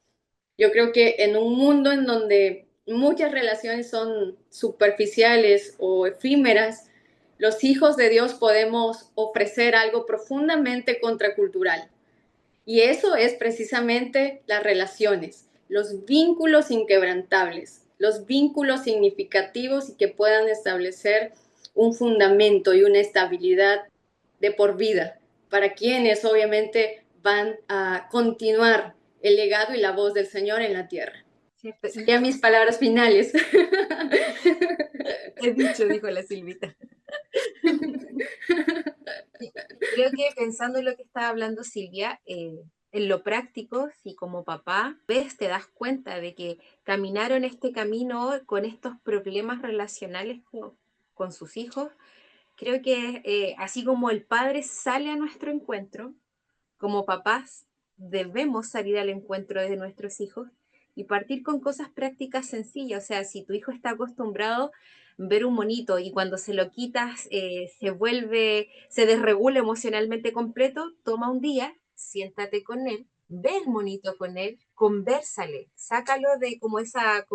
Yo creo que en un mundo en donde muchas relaciones son superficiales o efímeras, los hijos de Dios podemos ofrecer algo profundamente contracultural. Y eso es precisamente las relaciones, los vínculos inquebrantables, los vínculos significativos y que puedan establecer un fundamento y una estabilidad de por vida para quienes obviamente van a continuar el legado y la voz del Señor en la tierra. Serían mis palabras finales. He dicho, dijo la Silvita. Creo que pensando en lo que estaba hablando Silvia, en lo práctico, si como papá ves, te das cuenta de que caminaron este camino con estos problemas relacionales con sus hijos, creo que así como el padre sale a nuestro encuentro, como papás debemos salir al encuentro de nuestros hijos y partir con cosas prácticas sencillas. O sea, si tu hijo está acostumbrado a ver un monito y cuando se lo quitas se desregula emocionalmente completo, toma un día, siéntate con él, ve el monito con él, convérsale, sácalo de como estar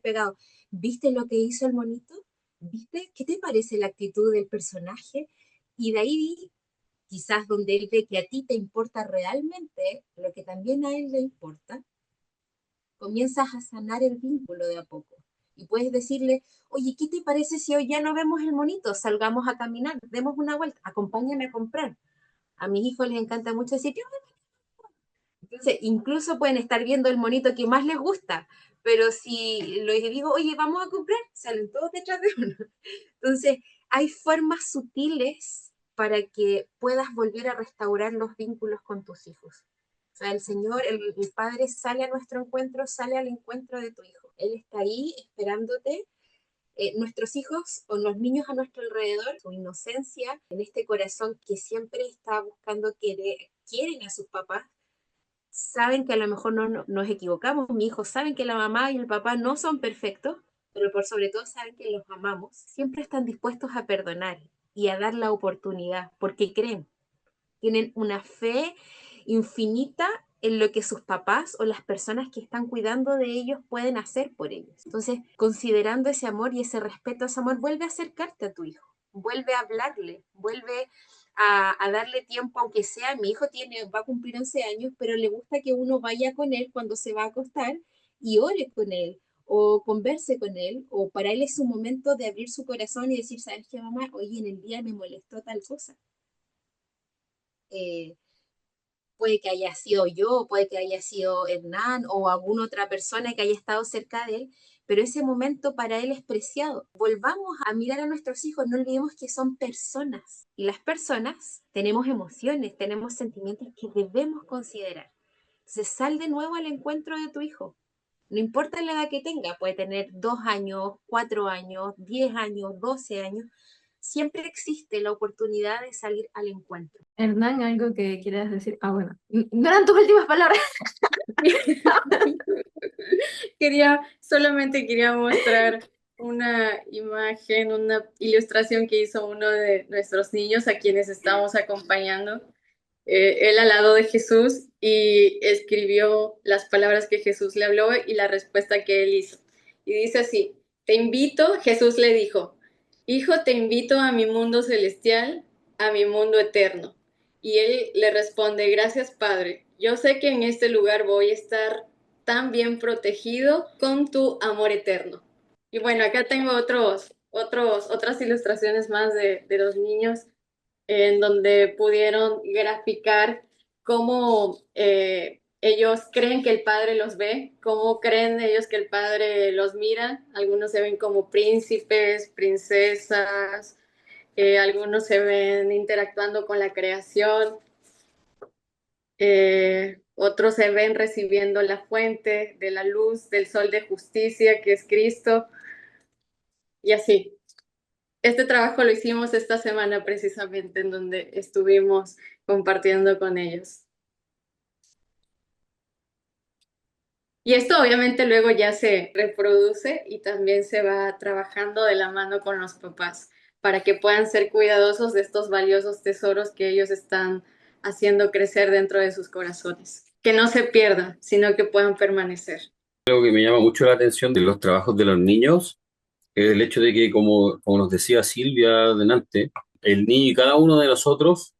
pegado. ¿Viste lo que hizo el monito? ¿Viste? ¿Qué te parece la actitud del personaje? Y de ahí quizás donde él ve que a ti te importa realmente lo que también a él le importa, comienzas a sanar el vínculo de a poco. Y puedes decirle, oye, ¿qué te parece si hoy ya no vemos el monito? Salgamos a caminar, demos una vuelta, acompáñame a comprar. A mis hijos les encanta mucho decir, entonces, incluso pueden estar viendo el monito que más les gusta, pero si les digo, oye, vamos a comprar, salen todos detrás de uno. Entonces, hay formas sutiles para que puedas volver a restaurar los vínculos con tus hijos. O sea, el Señor, el Padre sale a nuestro encuentro, sale al encuentro de tu hijo. Él está ahí esperándote. Nuestros hijos o los niños a nuestro alrededor, su inocencia, en este corazón que siempre está buscando quieren a sus papás, saben que a lo mejor nos equivocamos, mis hijos saben que la mamá y el papá no son perfectos, pero por sobre todo saben que los amamos, siempre están dispuestos a perdonar y a dar la oportunidad, porque creen, tienen una fe infinita en lo que sus papás o las personas que están cuidando de ellos pueden hacer por ellos. Entonces, considerando ese amor y ese respeto a ese amor, vuelve a acercarte a tu hijo, vuelve a hablarle, vuelve a darle tiempo, aunque sea, mi hijo va a cumplir 11 años, pero le gusta que uno vaya con él cuando se va a acostar y ore con él, o converse con él, o para él es un momento de abrir su corazón y decir, ¿sabes qué, mamá? Hoy en el día me molestó tal cosa. Puede que haya sido yo, puede que haya sido Hernán o alguna otra persona que haya estado cerca de él, pero ese momento para él es preciado. Volvamos a mirar a nuestros hijos, no olvidemos que son personas y las personas tenemos emociones, tenemos sentimientos que debemos considerar. Entonces sal de nuevo al encuentro de tu hijo. No importa la edad que tenga, puede tener 2 años, 4 años, 10 años, 12 años, siempre existe la oportunidad de salir al encuentro. Hernán, ¿algo que quieras decir? Ah, bueno, no eran tus últimas palabras. Solamente quería mostrar una imagen, una ilustración que hizo uno de nuestros niños a quienes estamos acompañando. Él al lado de Jesús y escribió las palabras que Jesús le habló y la respuesta que él hizo. Y dice así, Jesús le dijo, hijo, te invito a mi mundo celestial, a mi mundo eterno. Y él le responde, gracias, Padre. Yo sé que en este lugar voy a estar tan bien protegido con tu amor eterno. Y bueno, acá tengo otros otras ilustraciones más de los niños en donde pudieron graficar cómo ellos creen que el padre los ve, cómo creen ellos que el padre los mira. Algunos se ven como príncipes, princesas, algunos se ven interactuando con la creación, otros se ven recibiendo la fuente de la luz, del sol de justicia, que es Cristo, y así. Este trabajo lo hicimos esta semana precisamente en donde estuvimos compartiendo con ellos. Y esto obviamente luego ya se reproduce y también se va trabajando de la mano con los papás para que puedan ser cuidadosos de estos valiosos tesoros que ellos están haciendo crecer dentro de sus corazones. Que no se pierdan, sino que puedan permanecer. Algo que me llama mucho la atención de los trabajos de los niños es el hecho de que, como nos decía Silvia delante, el niño y cada uno de nosotros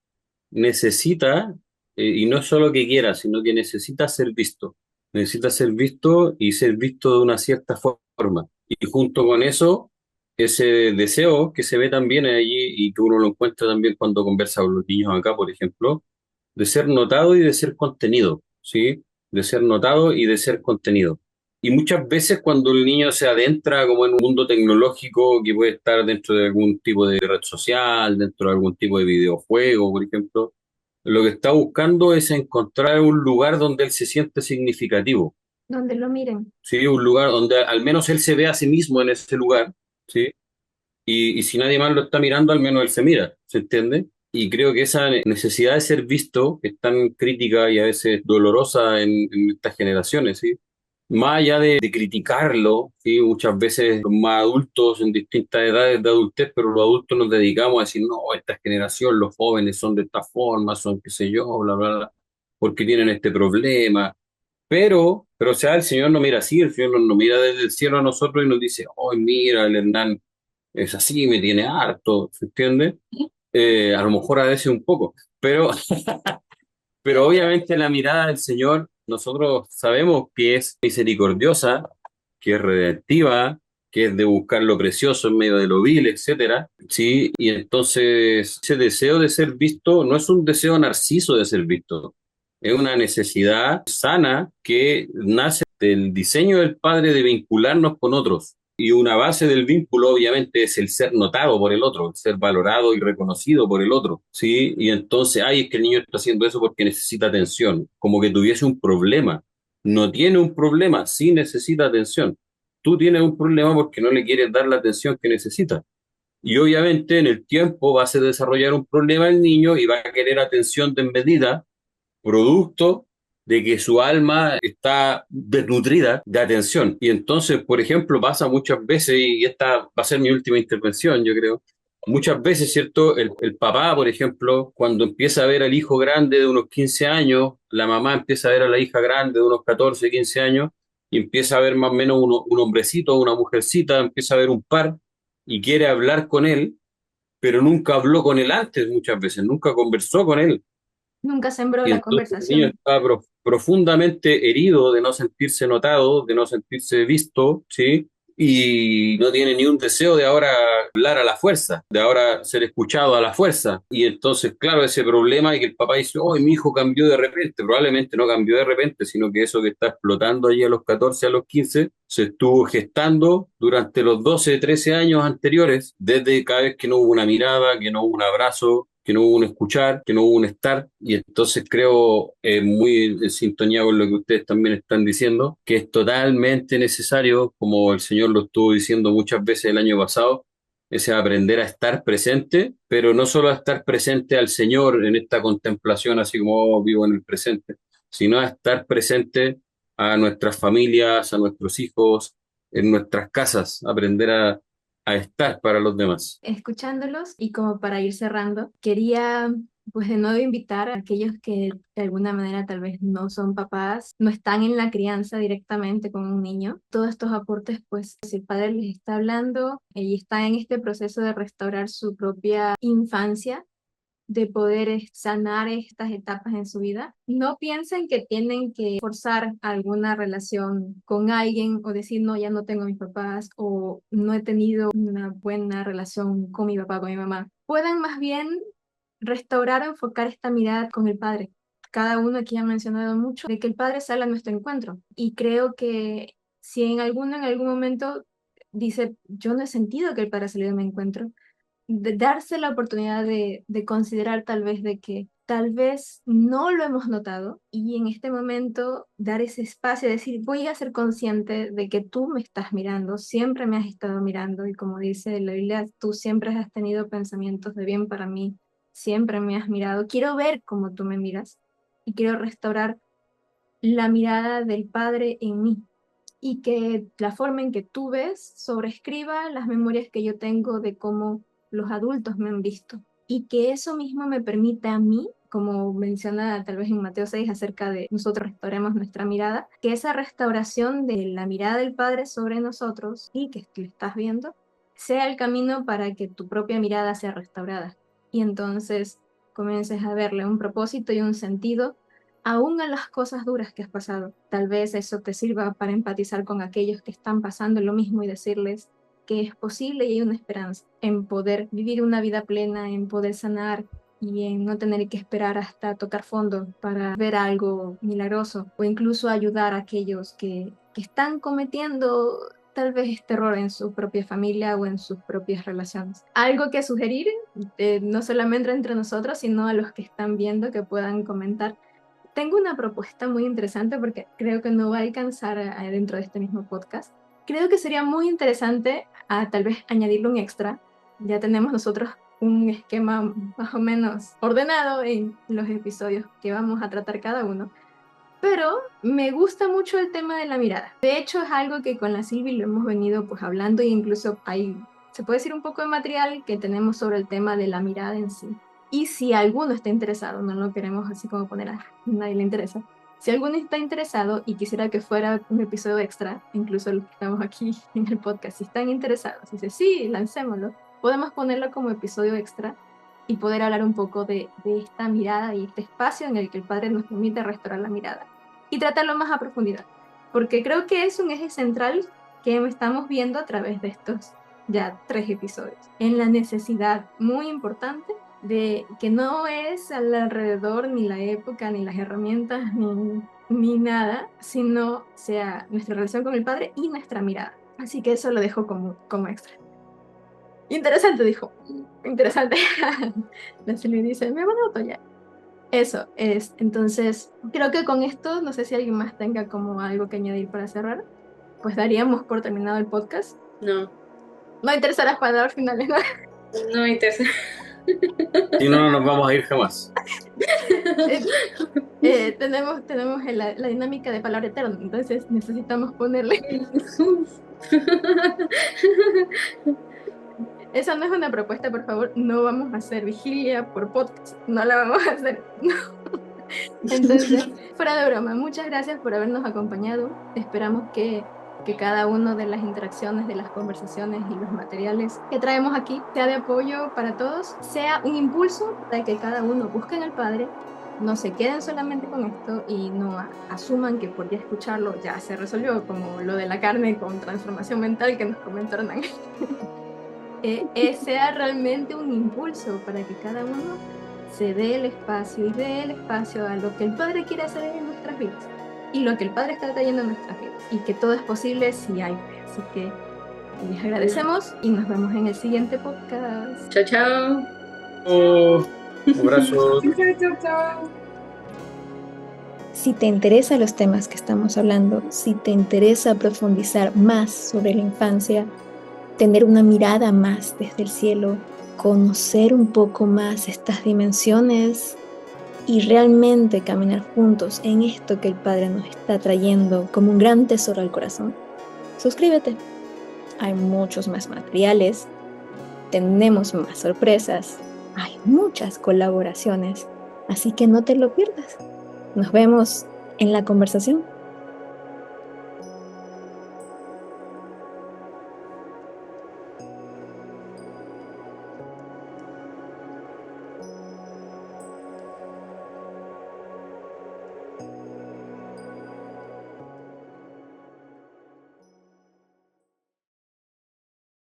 necesita, y no es solo que quiera, sino que necesita ser visto. Necesita ser visto y ser visto de una cierta forma. Y junto con eso, ese deseo que se ve también allí y que uno lo encuentra también cuando conversa con los niños acá, por ejemplo, de ser notado y de ser contenido, ¿sí? De ser notado y de ser contenido. Y muchas veces cuando el niño se adentra como en un mundo tecnológico que puede estar dentro de algún tipo de red social, dentro de algún tipo de videojuego, por ejemplo, lo que está buscando es encontrar un lugar donde él se siente significativo, Donde lo miren. ¿sí? Un lugar donde al menos él se ve a sí mismo en ese lugar, ¿sí? Y si nadie más lo está mirando, al menos él se mira, ¿se entiende? Y creo que esa necesidad de ser visto, que es tan crítica y a veces dolorosa en estas generaciones, ¿sí? Más allá de criticarlo, ¿sí? Muchas veces los más adultos en distintas edades de adultez, pero los adultos nos dedicamos a decir, no, esta generación, los jóvenes son de esta forma, son qué sé yo, bla, bla, bla, porque tienen este problema. Pero, o sea, el Señor no mira así, el Señor nos mira desde el cielo a nosotros y nos dice, oh, mira, el Hernán es así, me tiene harto, ¿se entiende? A lo mejor a veces un poco, pero obviamente la mirada del Señor, nosotros sabemos que es misericordiosa, que es redentiva, que es de buscar lo precioso en medio de lo vil, etcétera, ¿sí? Y entonces ese deseo de ser visto no es un deseo narciso de ser visto, es una necesidad sana que nace del diseño del Padre de vincularnos con otros. Y una base del vínculo, obviamente, es el ser notado por el otro, el ser valorado y reconocido por el otro, ¿sí? Y entonces, ay, es que el niño está haciendo eso porque necesita atención, como que tuviese un problema. No tiene un problema, sí necesita atención. Tú tienes un problema porque no le quieres dar la atención que necesita. Y obviamente en el tiempo vas a desarrollar un problema el niño y va a querer atención de medida producto de que su alma está desnutrida de atención. Y entonces, por ejemplo, pasa muchas veces, y esta va a ser mi última intervención, yo creo, muchas veces, ¿cierto? El papá, por ejemplo, cuando empieza a ver al hijo grande de unos 15 años, la mamá empieza a ver a la hija grande de unos 14 15 años, y empieza a ver más o menos un hombrecito, una mujercita, empieza a ver un par, y quiere hablar con él, pero nunca habló con él antes muchas veces, nunca conversó con él. Nunca sembró Y la entonces el niño conversación. está profundamente herido de no sentirse notado, de no sentirse visto, ¿sí? Y no tiene ni un deseo de ahora hablar a la fuerza, de ahora ser escuchado a la fuerza. Y entonces, claro, ese problema y que el papá dice, oh, mi hijo cambió de repente. Probablemente no cambió de repente, sino que eso que está explotando allí a los 14 a los 15 se estuvo gestando durante los 12 13 años anteriores, desde cada vez que no hubo una mirada, que no hubo un abrazo, que no hubo un escuchar, que no hubo un estar, y entonces creo, muy en sintonía con lo que ustedes también están diciendo, que es totalmente necesario, como el Señor lo estuvo diciendo muchas veces el año pasado, ese aprender a estar presente, pero no solo a estar presente al Señor en esta contemplación, así como "Oh, vivo en el presente", sino a estar presente a nuestras familias, a nuestros hijos, en nuestras casas, aprender a estar para los demás. Escuchándolos y como para ir cerrando, quería pues de nuevo invitar a aquellos que de alguna manera tal vez no son papás, no están en la crianza directamente con un niño. Todos estos aportes, pues si el padre les está hablando y está en este proceso de restaurar su propia infancia, de poder sanar estas etapas en su vida. No piensen que tienen que forzar alguna relación con alguien o decir, no, ya no tengo a mis papás o no he tenido una buena relación con mi papá, con mi mamá. Pueden más bien restaurar o enfocar esta mirada con el padre. Cada uno aquí ha mencionado mucho de que el padre sale a nuestro encuentro y creo que si en algún momento dice, yo no he sentido que el padre ha salido a mi encuentro, de darse la oportunidad de considerar tal vez de que tal vez no lo hemos notado y en este momento dar ese espacio, decir, voy a ser consciente de que tú me estás mirando, siempre me has estado mirando y como dice la Biblia, tú siempre has tenido pensamientos de bien para mí, siempre me has mirado, quiero ver cómo tú me miras y quiero restaurar la mirada del Padre en mí y que la forma en que tú ves sobrescriba las memorias que yo tengo de cómo los adultos me han visto y que eso mismo me permita a mí, como menciona tal vez en Mateo 6 acerca de nosotros restauremos nuestra mirada, que esa restauración de la mirada del Padre sobre nosotros y que lo estás viendo, sea el camino para que tu propia mirada sea restaurada y entonces comiences a verle un propósito y un sentido aún a las cosas duras que has pasado. Tal vez eso te sirva para empatizar con aquellos que están pasando lo mismo y decirles que es posible y hay una esperanza en poder vivir una vida plena, en poder sanar y en no tener que esperar hasta tocar fondo para ver algo milagroso o incluso ayudar a aquellos que están cometiendo tal vez este error en su propia familia o en sus propias relaciones. Algo que sugerir, no solamente entre nosotros, sino a los que están viendo que puedan comentar. Tengo una propuesta muy interesante porque creo que no va a alcanzar dentro de este mismo podcast. Creo que sería muy interesante tal vez añadirle un extra. Ya tenemos nosotros un esquema más o menos ordenado en los episodios que vamos a tratar cada uno. Pero me gusta mucho el tema de la mirada. De hecho, es algo que con la Silvi lo hemos venido pues hablando e incluso hay, se puede decir un poco de material que tenemos sobre el tema de la mirada en sí. Y si alguno está interesado, no lo queremos así como poner a nadie le interesa. Si alguno está interesado y quisiera que fuera un episodio extra, incluso los que estamos aquí en el podcast, si están interesados, dice sí, lancémoslo, podemos ponerlo como episodio extra y poder hablar un poco de esta mirada y este espacio en el que el Padre nos permite restaurar la mirada y tratarlo más a profundidad, porque creo que es un eje central que estamos viendo a través de estos ya 3 episodios, en la necesidad muy importante de que no es al alrededor ni la época, ni las herramientas, ni nada, sino sea nuestra relación con el Padre y nuestra mirada. Así que eso lo dejo como extra. Interesante, dijo. Interesante. La Silvia dice, me anoto ya. Eso es. Entonces, creo que con esto, no sé si alguien más tenga como algo que añadir para cerrar, pues daríamos por terminado el podcast. No. No interesa las palabras finales, ¿no? No me interesa. Si no, no nos vamos a ir jamás. Tenemos la dinámica de palabra eterna, entonces necesitamos ponerle. Esa no es una propuesta, por favor. No vamos a hacer vigilia por podcast. No la vamos a hacer. No. Entonces, fuera de broma, muchas gracias por habernos acompañado. Esperamos que cada una de las interacciones, de las conversaciones y los materiales que traemos aquí sea de apoyo para todos, sea un impulso para que cada uno busque en el Padre, no se queden solamente con esto y no asuman que por ya escucharlo ya se resolvió, como lo de la carne con transformación mental que nos comentó Hernán. Sea realmente un impulso para que cada uno se dé el espacio y dé el espacio a lo que el Padre quiere hacer en nuestras vidas y lo que el Padre está trayendo en nuestras vidas y que todo es posible si hay fe. Así que les agradecemos y nos vemos en el siguiente podcast. Chao, chao. Un abrazo. Chao. Si te interesan los temas que estamos hablando, si te interesa profundizar más sobre la infancia, tener una mirada más desde el cielo, conocer un poco más estas dimensiones y realmente caminar juntos en esto que el Padre nos está trayendo como un gran tesoro al corazón, suscríbete. Hay muchos más materiales, tenemos más sorpresas, hay muchas colaboraciones, así que no te lo pierdas. Nos vemos en la conversación.